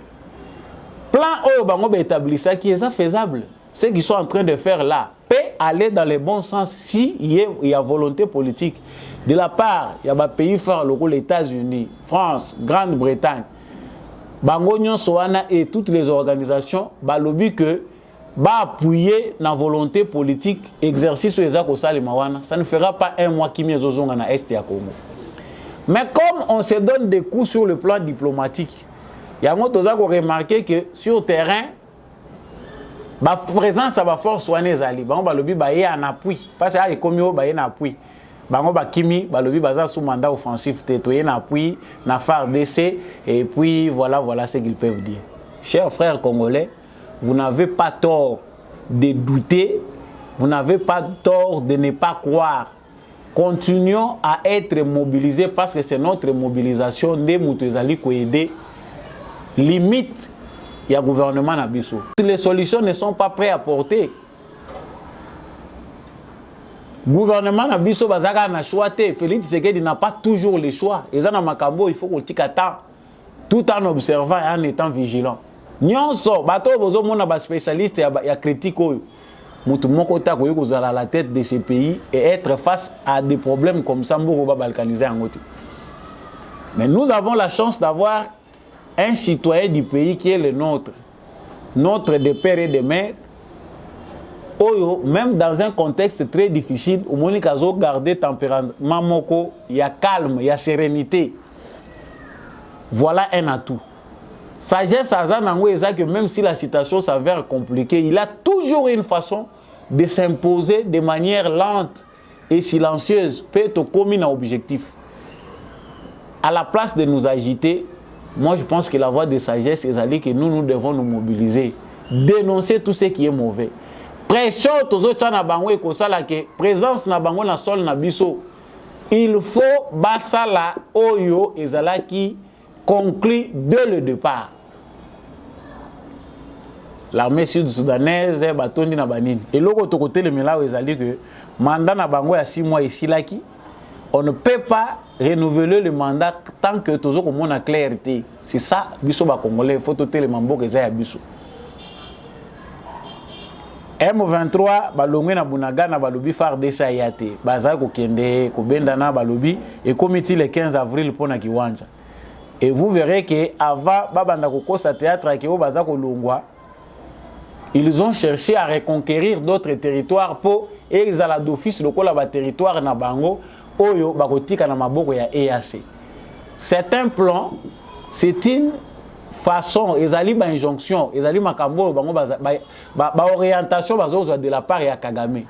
Plan oyo bango ba établissa qui est faisable. Ce qu'ils sont en train de faire là peut aller dans le bon sens si il y a volonté politique. De la part, il y a des pays forts, les États-Unis, France, Grande-Bretagne, bango nyonso wana et toutes les organisations balobi que ba appuyer na volonté politique exercice ezako salima wana, ça ne fera pas un mois qui miezozonga na est ya Congo. Mais comme on se donne des coups sur le plan diplomatique, il y a remarqué que sur le terrain, la présence de la force ezali, bango balobi ba ye en appui, parce que comme ba ye en appui. Bango bakimi balobi baza sous mandat offensif tétoyer en appui na FARDC et puis voilà ce qu'ils peuvent dire. Chers frères congolais, vous n'avez pas tort de douter, vous n'avez pas tort de ne pas croire. Continuons à être mobilisés parce que c'est notre mobilisation des Moutezali qui aider limite il y a gouvernement na biso. Les solutions ne sont pas prêtes à porter. Gouvernement na biso bazaka na choix te. Félix Tshisekedi n'a pas toujours le choix. Et ça na makambo il faut qu'on tika temps tout en observant et en étant vigilant. Nyonso bato bozo mona ba spécialiste ya critique oyo. Mutu moko ta ko yoko à la tête de ces pays et être face à des problèmes comme ça mboko ba balkaniser en ngoti. Mais nous avons la chance d'avoir un citoyen du pays qui est le nôtre. Notre de père et de mère. Oyo, même dans un contexte très difficile, au moins kazo garder tempérament moko, il y a calme, il y a sérénité. Voilà un atout. Sagesse Azanango est que même si la situation s'avère compliquée, il a toujours une façon de s'imposer de manière lente et silencieuse, peut-être comme un objectif. À la place de nous agiter, moi je pense que la voie de sagesse est que nous devons nous mobiliser, dénoncer tout ce qui est mauvais. Pression tozocha na bango ekosala ke présence na bango na sol na biso. Il faut basala oyo ezalaki conclu dès le départ. L'armée sud-soudanaise batondi na banini. Et loko to côté le mela ezali que mandat na bango ya 6 mois ici on ne peut pas renouveler le mandat tant que tozo ko mona clarté. C'est ça biso ba congolais faut toter le mambo eza ya biso. M23 balongwe na Bunagana balobi FARDC ayate baza ko kende ko bendana balobi et comité le 15 avril pona kiwanja. Et vous verrez que avant babanda ko kosa théâtre ke o baza ko longwa, ils ont cherché à reconquérir d'autres territoires pour exala d'office lokola ba territoire na bango oyo bakotika na maboko ya EAC. C'est un plan, c'est une façon, ezali ba injonction, ezali makambo bango ba orientation bazo de la part ya Kagame.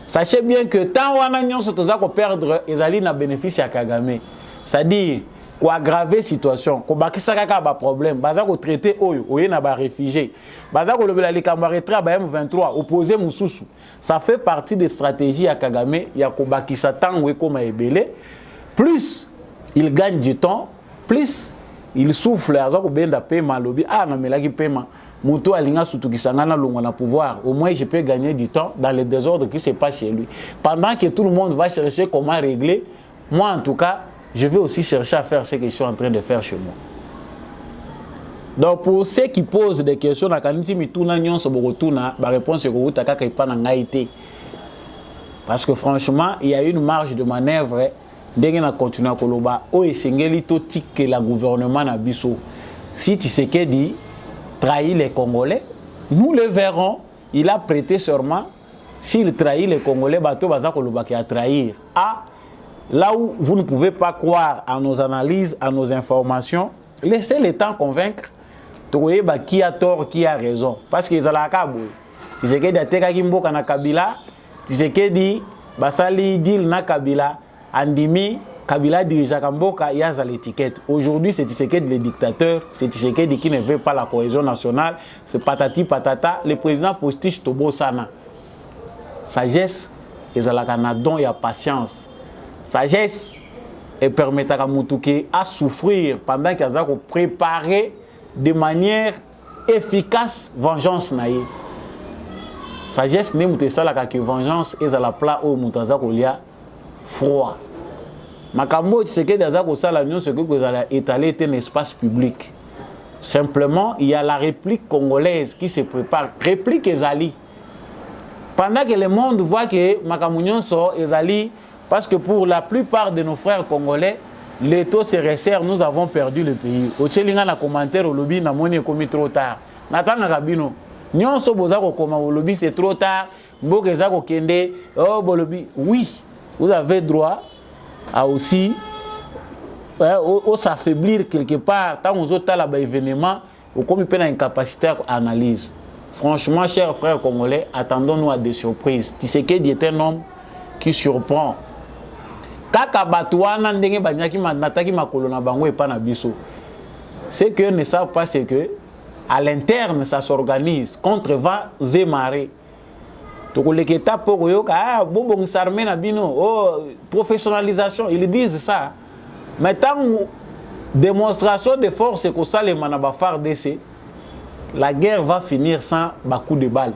Sachez bien que tant wana nyonso toza ko perdre ezali na bénéfice ya Kagame. C'est-à-dire ko aggraver situation, ko bakisa kaka ba problème, baza ko traiter oyo, oye na ba réfugiés. Baza ko lobela likambo retra ba M23 opposé mususu. Ça fait partie des stratégies ya Kagame ya ko bakisa tango ekoma ebele. Plus il gagne du temps, plus il souffle à ça benda paiement lobby na melaki paiement muto alinga sutu kisangana longo na pouvoir au moins je peux gagner du temps dans le désordre qui se passe chez lui pendant que tout le monde va chercher comment régler. Moi en tout cas je vais aussi chercher à faire ce que je suis en train de faire chez moi. Donc pour ceux qui posent des questions na kanisi mituna nyonso bokotuna ba réponse ko utaka ka ipana ngaité parce que franchement il y a une marge de manœuvre. Ndenge na continue koloba o esengeli to tike la gouvernement na biso. Si Tshisekedi trahit les Congolais, nous le verrons. Il a prêté serment. S'il trahit les Congolais, bato baza koloba ki a trahir. Ah, là où vous ne pouvez pas croire à nos analyses, à nos informations, laissez le temps convaincre. Trouvez qui a tort, qui a raison. Parce qu'ils ont la cabo. Tshisekedi atekaki mboka na Kabila, Tshisekedi basali deal na Kabila, andimi Kabila dirigeaka mboka yaza l'étiquette. Aujourd'hui, c'est Tshisekedi le dictateur, c'est Tshisekedi qui ne veut pas la cohésion nationale, c'est patati patata, le président postiche Tobo Sana. Sagesse, et la Canadon, il y a patience. Sagesse, et permettre à Moutouké à souffrir pendant qu'il a préparé de manière efficace vengeance naïe. Sagesse n'est pas ça la vengeance et à la plat au Moutaza Kolia froid. Makambo c'est que des accords ça l'union ce que vous allez étaler un espace public. Simplement il y a la réplique congolaise qui se prépare. Réplique Ezali. Pendant que le monde voit que Makamounion sort Ezali, parce que pour la plupart de nos frères congolais, les taux se resserrent, nous avons perdu le pays. Au Tchelinga na commentaire au lobby na moni commis trop tard. Nathan Rabino, nyon so bozako koma au lobby c'est trop tard. Mboke zako kende oh bolobi. Oui, vous avez droit à aussi s'affaiblir quelque part tant aux autres là bas événement ou comme il peut une capacité d'analyse. Franchement, chers frères congolais, attendons-nous à des surprises. Tshisekedi est un homme qui surprend. Kaka batouana ndenge banyaki nataki makolo na bango et pas na biso. Ce que ne savent pas c'est que à l'interne ça s'organise contre vents et marées. Tokoleketa pour yoka ah bobong s'armer na bino oh professionnalisation ils disent ça. Mais tant démonstration de force que ça les manaba FARDC, la guerre va finir sans coup de balle.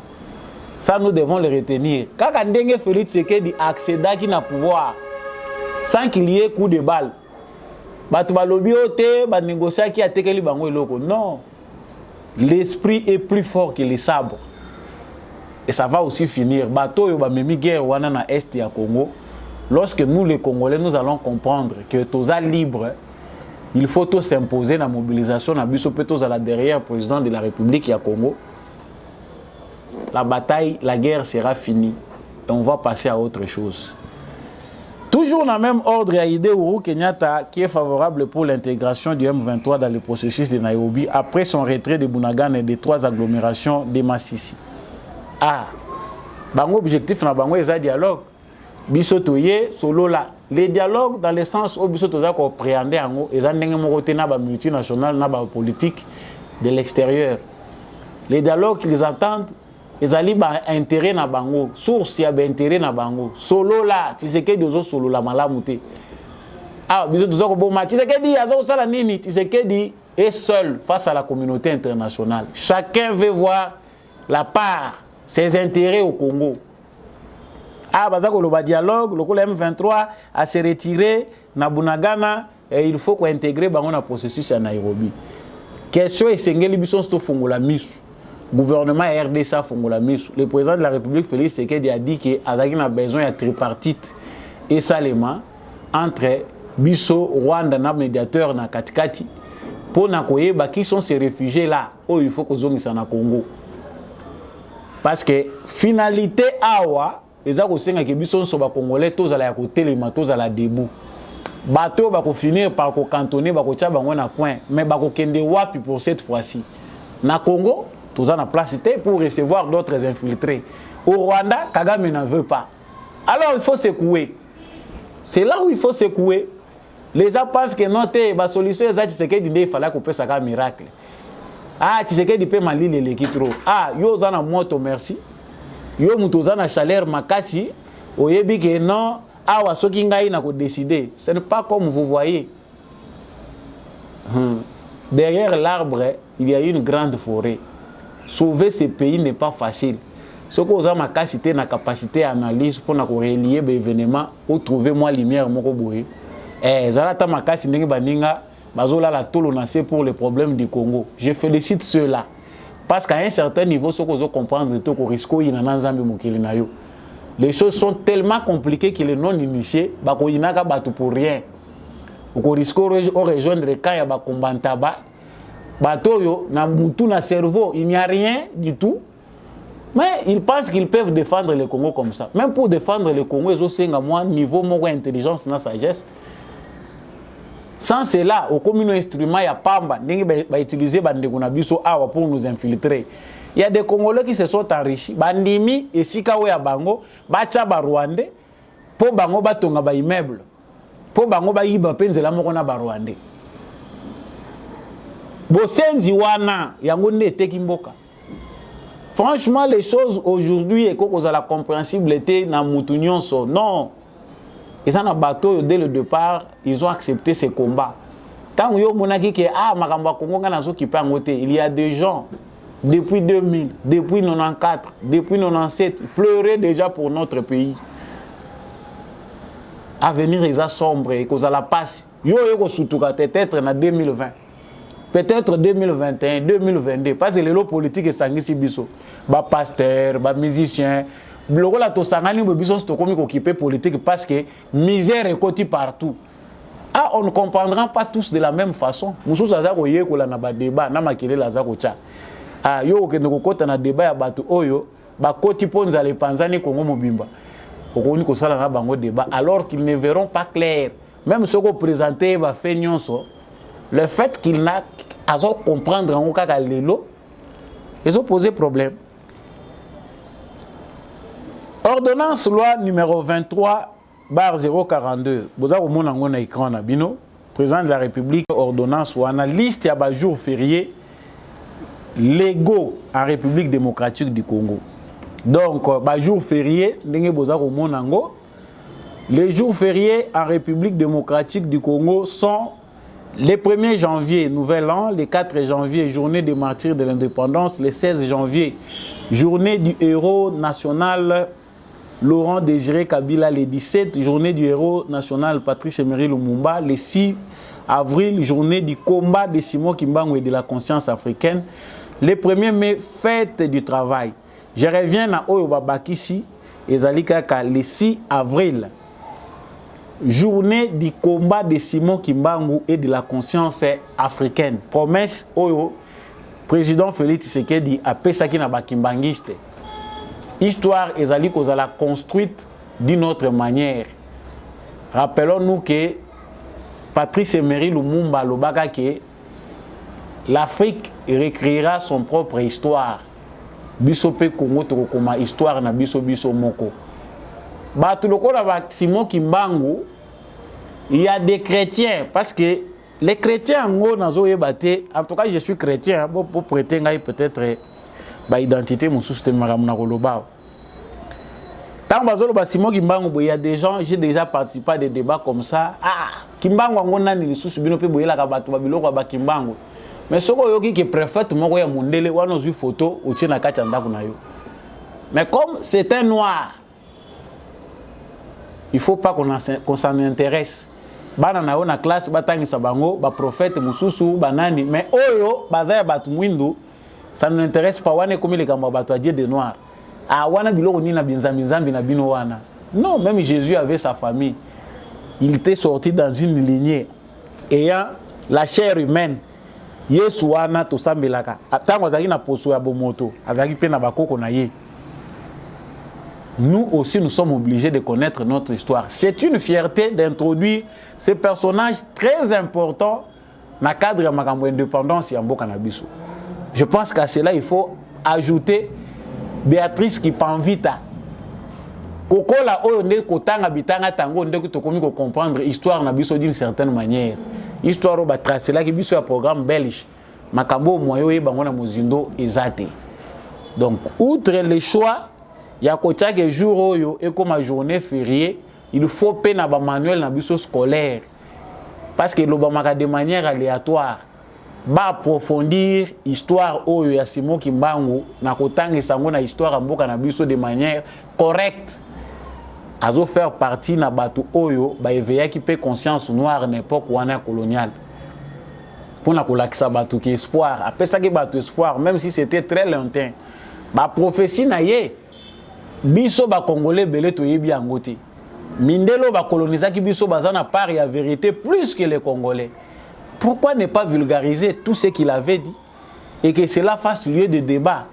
Ça nous devons le retenir. Kaka ndenge Félix Tshisekedi accéda qui n'a pouvoir sans qu'il y ait coup de balle. Batu balobi ote ba négocier qui a tekeli bango eloko. Non. L'esprit est plus fort que les sabres. Et ça va aussi finir. Bato yo ba memi guerre wana na est ya Congo. Lorsque nous les Congolais nous allons comprendre que toza libre, il faut tout s'imposer la mobilisation na biso pe toza la derrière président de la République ya Congo. La bataille, la guerre sera finie et on va passer à autre chose. Toujours dans le même ordre, il y a l'idée Uhuru Kenyatta qui est favorable pour l'intégration du M23 dans le processus de Nairobi après son retrait de Bunagana et des 3 agglomérations de Massissi. Ah, bango objectif na bango est un dialogue. Bisotoye solo là. Les dialogues dans le sens où bisotoza ko appréhender ango et ça ndenge moko te na ba multinational na ba politique de l'extérieur. Les dialogues qu'ils entendent ils allaient ba intérêt na bango, source ya ba intérêt na bango. Solo là, tu sais que dozo solo la malamuté. Ah, bisotoza ko boma, tu sais que dit azo sala nini, tu sais que dit est seul face à la communauté internationale. Chacun veut voir la part ses intérêts au Congo. Ah, bazako le dialogue, le M23 a se retiré na Bunagana et il faut qu'on intégrer dans processus à Nairobi. Question est sengeli bison sto fongola misu. Gouvernement RDC fongola misu. Le président de la République Félix Tshisekedi a dit que azaki na besoin de tripartite et salement entre biso Rwanda na médiateur na katikati pour na koyeba qui sont ces réfugiés là où il faut que zongisa na Congo. Parce que finalité awa les akosenga ke biso so ba congolais tozala ya kotelema tozala debout. Bateau ba ko finir par ko cantonner ba ko tia bango na coin mais ba ko kende wapi pour cette fois-ci. Na Congo, toza na place pour recevoir d'autres infiltrés. Au Rwanda, Kagame n'en veut pas. Alors il faut secouer. C'est là où il faut secouer. Les gens pensent que non ba solution ça Tshisekedi il fallait qu'on peut ça un miracle. Ah Tshisekedi peut mali les qui trop. Ah yo za na moto merci. Yo mutoza na chaleur makasi oyebi que non awa soki ngai na ko décider ce n'est pas comme vous voyez derrière l'arbre il y a une grande forêt. Sauver ce pays n'est pas facile. Ce que vous avez makasi te na capacité analyse pour na ko relier be événement ou trouver moi lumière moko boye zalata makasi ndenge baninga bazola la tolo na c'est pour les problèmes du Congo. Je félicite ceux-là. Parce qu'à un certain niveau, ce que vous comprenez, les choses sont tellement compliquées que les non-initiés, ils ne pour rien. Vous risquez de rejoindre le cas de combattants. Dans cerveau, il n'y a rien du tout. Mais ils pensent qu'ils peuvent défendre le Congo comme ça. Même pour défendre le Congo, ils ont un niveau de intelligence et sagesse. Sans cela, au commun instrument, il y a Pamba, qui va utiliser pour nous infiltrer. Il y a des Congolais qui se sont enrichis. Bandimi et Sikawe ya bango, bacha ba Rwandais, po bango batonga ba immeuble. Po bango ba yiba penzela moko na ba Rwandais. Bosenzi wana yango nete kimboka. Franchement, les choses aujourd'hui, et qu'on a la compréhensibilité dans Moutounion, non. Ils ont un bateau dès le départ, ils ont accepté ces combats. Quand il y a des gens, depuis 2000, depuis 94, depuis 97, pleuraient déjà pour notre pays. Avenir est sombre et qu'on a la passe. Peut-être en 2020. Peut-être 2021, 2022, parce que les politiques sont si biso. Ba pasteur, ba musicien, le rôle à to sangani be biso sto komi occupé politique parce que misère est côté partout. Ah, on ne comprendra pas tous de la même façon. Musu saza ko yeko la na ba débat na makele la za ko cha. Ah, yo ke ndoko kota na débat ya batu oyo, ba koti ponza le panzani Kongo mobimba. Okoni ko sala na bango débat alors qu'ils ne verront pas clair. Même ce qu'on présentait ba fait nyonso. Le fait qu'il n'a à comprendre en cas lelo, ils ont posé problème. Ordonnance loi numéro 23/042. Vous avez mon écran na bino. Président de la République ordonnance ou ana liste ya ba jours fériés légaux en République démocratique du Congo. Donc ba jours fériés ndenge boza ko monango. Les jours fériés en République démocratique du Congo sont les 1er janvier, Nouvel An, les 4 janvier, journée des martyrs de l'indépendance, les 16 janvier, journée du héros national Laurent Désiré Kabila, les 17, journée du héros national Patrice Emery Lumumba, les 6 avril, journée du combat de Simon Kimbangu et de la conscience africaine, les 1er mai, fête du travail. Je reviens à Oyo Babakisi, et Zalikaka, les 6 avril, journée du combat de Simon Kimbangu et de la conscience africaine. Promesse au président Félix Tshisekedi a pesaki na bakimbangiste. Histoire ezali kozala construite d'une autre manière. Rappelons-nous que Patrice Emery Lumumba lobaka que l'Afrique réécrira son propre histoire. Biso pe Congo to koma histoire na biso moko. Batu lokola ba Simon Kimbangu, il y a des chrétiens parce que les chrétiens en tout cas je suis chrétien pour prêter peut-être ba identité mon système maramuna koloba. Tant bazolo ba Simon Kimbangu, il y a des gens, j'ai déjà participé à des débats comme ça. Ah, Kimbangu ngona ni lisusu bino pe boyela ka batu ba biloko ba Kimbangu. Mais soko yoki ki préfète moko ya mundele wana zui photo otie na kati ndako na yo. Mais comme c'est un noir, il ne faut pas qu'on s'en intéresse. Bana na yo na classe batangisa bango ba prophète mususu banani mais oyo bazaya batu mwindu ça ne nous intéresse pas wane comme les gamba batu Dieu de noir. Ah wana biloko ni na binzambi na bino wana. Non, même Jésus avait sa famille. Il était sorti dans une lignée ayant la chair humaine. Yesu wana to sambelaka. Atango azaki na poso ya bomoto, azaki pe na bakoko na ye. Nous aussi, nous sommes obligés de connaître notre histoire. C'est une fierté d'introduire ces personnages très importants dans le cadre de la indépendance et en Canabiso. Je pense qu'à cela, il faut ajouter Béatrice Kipanvita. Koko la oyonde kotanga bitanga tango ndeko to komi ko comprendre histoire na biso d'une certaine manière. Histoire au batracer là qui biso un programme belge. Makambo moyo e bango na mozindo ezate. Donc outre les choix il y a que jour oyo et comme journée fériée, il faut peine à manuel na biso scolaire parce que l'obamaka de manière aléatoire ba approfondir histoire oyo ya Simon Kimbangu na kotanga sango na histoire mboka na biso de manière correcte azo faire partie na batu oyo ba éveiller qui peut conscience noire n'époque wana coloniale pour na kolakisa batu ki espoir après ça que batu espoir même si c'était très lointain ba prophétie na ye biso ba congolais belé to yebi angote mindelo ba colonisaki biso bazana part ya vérité plus que les congolais. Pourquoi ne pas vulgariser tout ce qu'il avait dit et que cela fasse lieu de débat?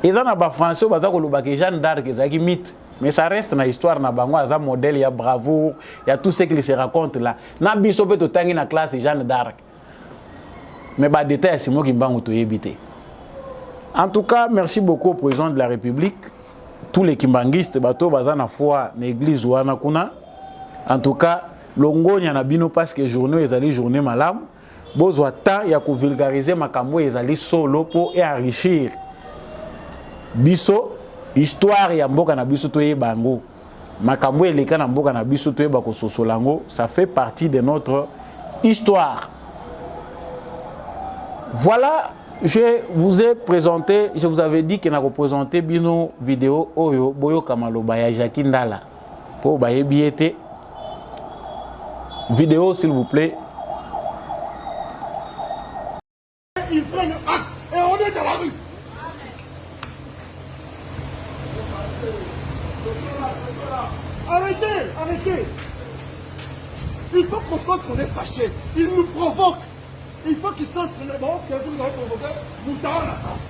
Et ça n'a pas français baza ko lobaki Jeanne d'Arc ezaki mythe mais ça reste na histoire na bango aza modèle ya bravoure, il y a tout ce qui se raconte là. Na biso pe to tangi na classe Jeanne d'Arc. Mais ba détail Simon Kimbangu to yebité. En tout cas, merci beaucoup au président de la République. Tous les kimbangistes, bato bazana foi l'église ou anakuna. En tout cas, longo n'y en a bino parce que journée ezali journée malam. Bozwa temps ya ko vulgariser makambo ezali solo pour enrichir. Biso histoire ya mboka na biso to yebango. Makambo eleka na mboka na biso to yeba ko sosolango, ça fait partie de notre histoire. Voilà. Je vous ai présenté, je vous avais dit que n'a représenté bino vidéo Oyo Boyo Kamaloba ya Jackie Ndala pour baye biété. Vidéo s'il vous plaît. Ils prennent acte et on est dans la rue. Arrêtez, arrêtez. Il faut qu'on sente qu'on est fâché. Ils nous provoquent. Il faut qu'ils sentent que bon, que vous avez provoqué, nous dans la face.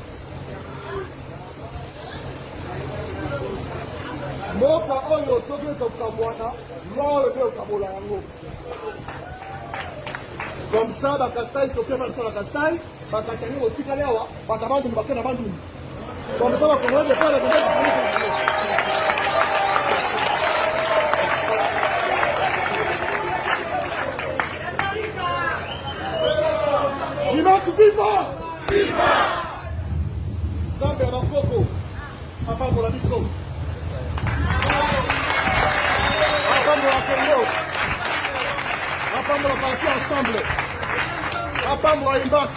Moka oyo soke tokabwana, loi le au kabola yango. Comme ça, bakasai toke malfa la kasai, bakatani au tikalewa, bakabandu bakena bandu. Comme ça, bakongole de faire la Viva! Viva! Zambé à Bangkoko, papa de la mission. Papa de la Congo, papa de la partie ensemble, papa de la Imbac,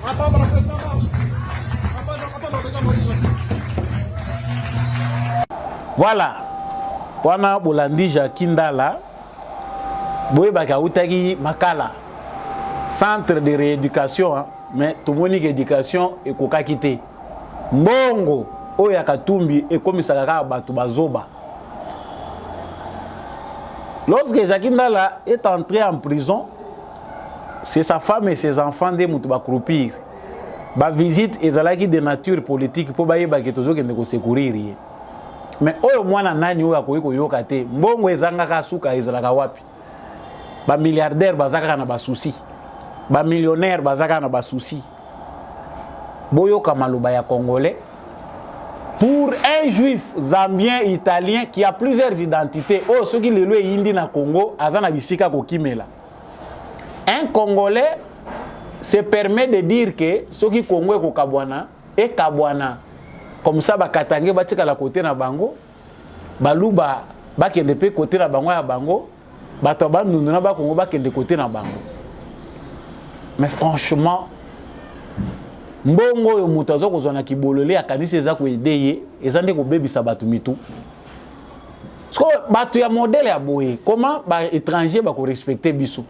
papa de la Pesama, papa de la Pesama. Voilà. Wana Bolandi Jackie Ndala, Boye Bakautaki Makala. Centre de rééducation, hein, mais tout le monde dit éducation et koka kité. Mbongo, Oya Katumbi et comme ça Bazoba. Lorsque Jackie Ndala est entré en prison, c'est sa femme et ses enfants de Moutouba croupir. Ba visite ezalaki de nature politique pour baye ba ketozo kende ko secourir. Mais oyo mwana nani oyo akoyiko yoka te. Mbongo ezanga ka suka ezalaka wapi? Ba milliardaire bazaka na ba souci. Ba millionnaire bazaka na ba souci. Boyo Kamaloba ya congolais. Pour un juif zambien italien qui a plusieurs identités, oh ceux qui le louent indi na Congo, azana bisika ko kimela. Un congolais se permet de dire que ceux qui Congo ko kabwana et kabwana comme ça ba katange batika la côté na bango, baluba ba kende pe côté na bango ya bango, bato ba nununa ba Congo ba kende côté na bango. Mais franchement, mbongo yo mutazo ko zona kibolole akanisi eza ko edeye ezande ko bebisa batu mitu. Sko batu ya modèle ya boye, comment ba étranger ba ko respecter biso?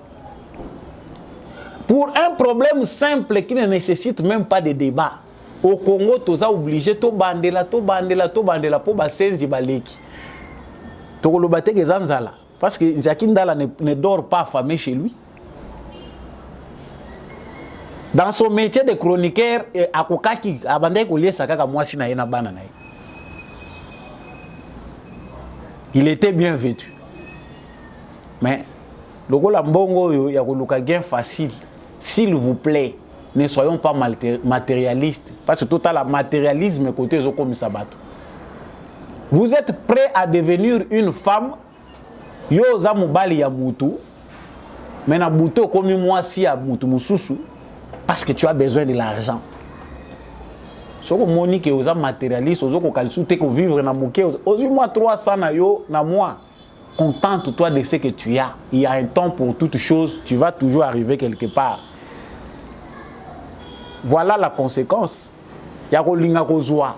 Pour un problème simple qui ne nécessite même pas de débat. Au Congo, tu as obligé to bandela pour basenzi baleki. To ko lobate ke zanzala parce que Jackie Ndala ne dort pas affamé chez lui. Dans son métier de chroniqueur, akokaki abandai ko liesa kaka mwasi na yena bana na ye. Il était bien vêtu. Mais le gola mbongo yo ya koluka gain facile. S'il vous plaît, ne soyons pas matérialistes parce que total matérialisme côté zo comme sabato. Vous êtes prêt à devenir une femme yo za mobali ya mutu mais na buto comme mwasi ya mutu mususu. Parce que tu as besoin de l'argent. Si vous monique aux matérialistes, aux autres qui vivre dans mon cœur, aux moi 300 na yo na moi. Contente-toi de ce que tu as. Il y a un temps pour toute chose. Tu vas toujours arriver quelque part. Voilà la conséquence. Il y a kolinga kozwa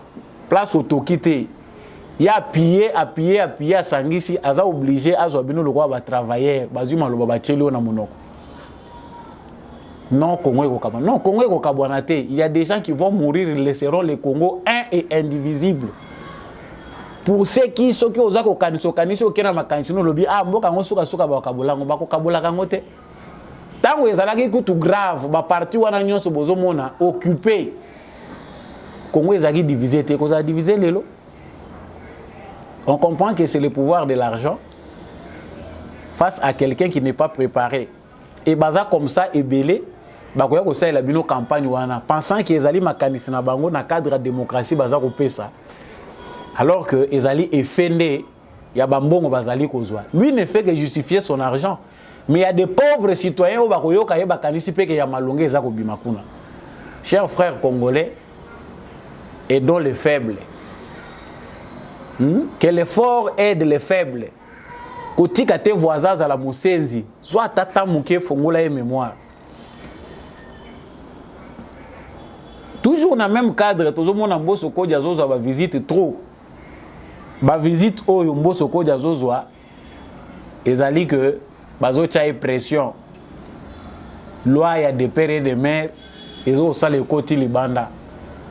place autokité. Il y a appuyé à sangisi, aza obligé à zobino le roi va travailler, bazuma lo baba chelo na monoko. Non, Congo et Kokabana. Non, Congo et Kokabana. Il y a des gens qui vont mourir, ils laisseront le Congo un et indivisible. Pour ceux qui sont qui osent kaniso qui na makanisino lobi ah mboka ngosuka suka ba kabola ngo ba ko kabola kangote. Tango ezalaki kutu grave ba parti wana nyonso bozomona occupé. Congo ezaki divisé te ko za diviser lelo. On comprend que c'est le pouvoir de l'argent face à quelqu'un qui n'est pas préparé. Et baza comme ça ebelé bakoya ko salela bino campagne wana pensant que ezali makanisi na bango na cadre de démocratie baza ko pesa alors que ezali effendé ya bambongo bazali kozwa. Lui ne fait que justifier son argent. Mais il y a des pauvres citoyens au bakoyoka ye bakanisi pe que ya malonge eza ko bimakuna. Chers frères congolais, aidons les faibles. Que l'effort aide les faibles. Kotika te voisins à la Moussenzi, soit tata mouké fongola et mémoire. Toujours dans le même cadre, tout le monde a beau soko diazozo va visite trop. Ba visite au yombo soko diazozo ezali que bazo tchaye pression. Loi ya de père et de mère, ezo sale koti libanda.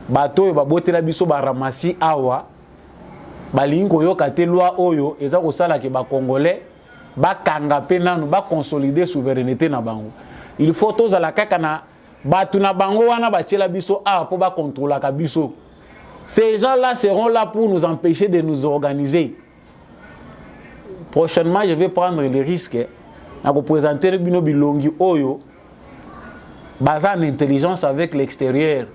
Bato ba botela biso ba ramasi awa. Balingo yoka te loi oyo eza ko sala ke ba congolais ba kanga pe nanu ba consolider souveraineté na bango. Il faut tous ala kaka na batu na bango wana ba tiela biso a po ba contrôler ka biso. Ces gens-là seront là pour nous empêcher de nous organiser. Prochainement, je vais prendre le risque de représenter le bino bilongi oyo basé en intelligence avec l'extérieur.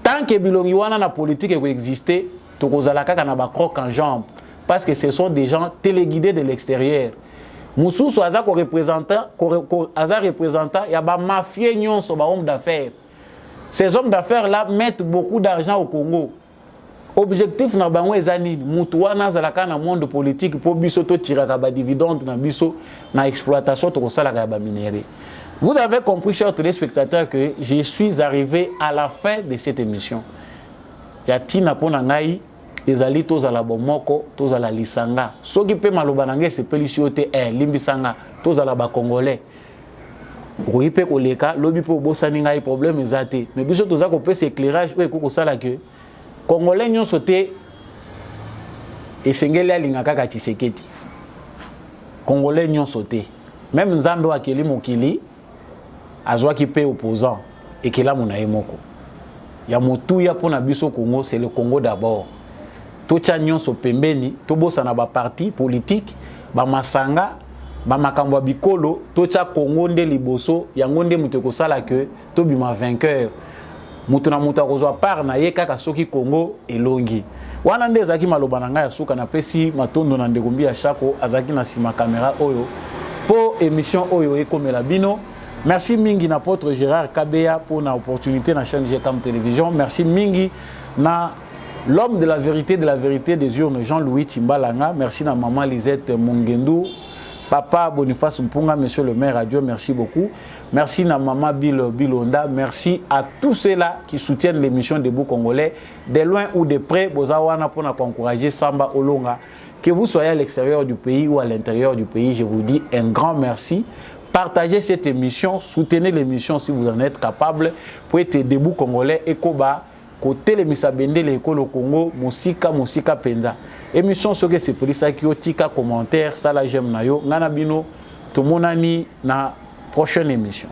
Tant que bilongi wana na politique existait, tokozala kaka na ba croc en jambe parce que ce sont des gens téléguidés de l'extérieur. Mususu aza ko représentant ya ba mafieux nyonso ba homme d'affaires. Ces hommes d'affaires là mettent beaucoup d'argent au Congo. Objectif na bango ezani mutu wana zalaka na monde politique pour biso to tiraka ba dividende na biso na exploitation to kosala ka ba minerai. Vous avez compris, chers téléspectateurs, que je suis arrivé à la fin de cette émission. Ya tina pona ngai ezali tozala bomoko tozala lisanga soki pe maloba nange sepeli siote limbisanga tozala ba congolais oyi pe koleka lobi pe obosani ngai problème ezate mais biso toza ko pesa éclairage oyo ko sala que congolais nyonso te esengeli alinga kaka Tshisekedi congolais nyonso te même nzando akeli mokili azwaki pe opposant ekela mona yemoko ya motuya pona biso Congo, c'est le Congo d'abord. Tocha nyonso pembeni, tobosa na ba parti politique, ba masanga, ba makambo bikolo, tocha Congo nde liboso, yango nde mutu kosala que to bima vainqueur. Mutu na mutu akozwa par na ye kaka soki Congo elongi. Wana nde zaki maloba na ngai suka na pesi matondo na ndekombi ya Chako azaki na sima caméra oyo. Po émission oyo ekomela bino. Merci mingi na Apôtre Gérard Kabeya pour la opportunité na chaîne GCAM Télévision. Merci mingi na l'homme de la vérité des urnes Jean-Louis Timbalanga. Merci na maman Lisette Mongendou, papa Boniface Mpunga, monsieur le maire radio, merci beaucoup. Merci na maman Bilonda. Merci à tous ceux-là qui soutiennent l'émission Debout Congolais de loin ou de près. Bozawana pour encourager Samba Olonga. Que vous soyez à l'extérieur du pays ou à l'intérieur du pays, je vous dis un grand merci. Partagez cette émission, soutenez l'émission si vous en êtes capable pour être Debout Congolais et Koba, côté les Misabende, les Kolo Congo, Musika Penda. Émission ce que c'est pour ça qui tika commentaire, ça la j'aime na yo, nana bino, tout mon ami na prochaine émission.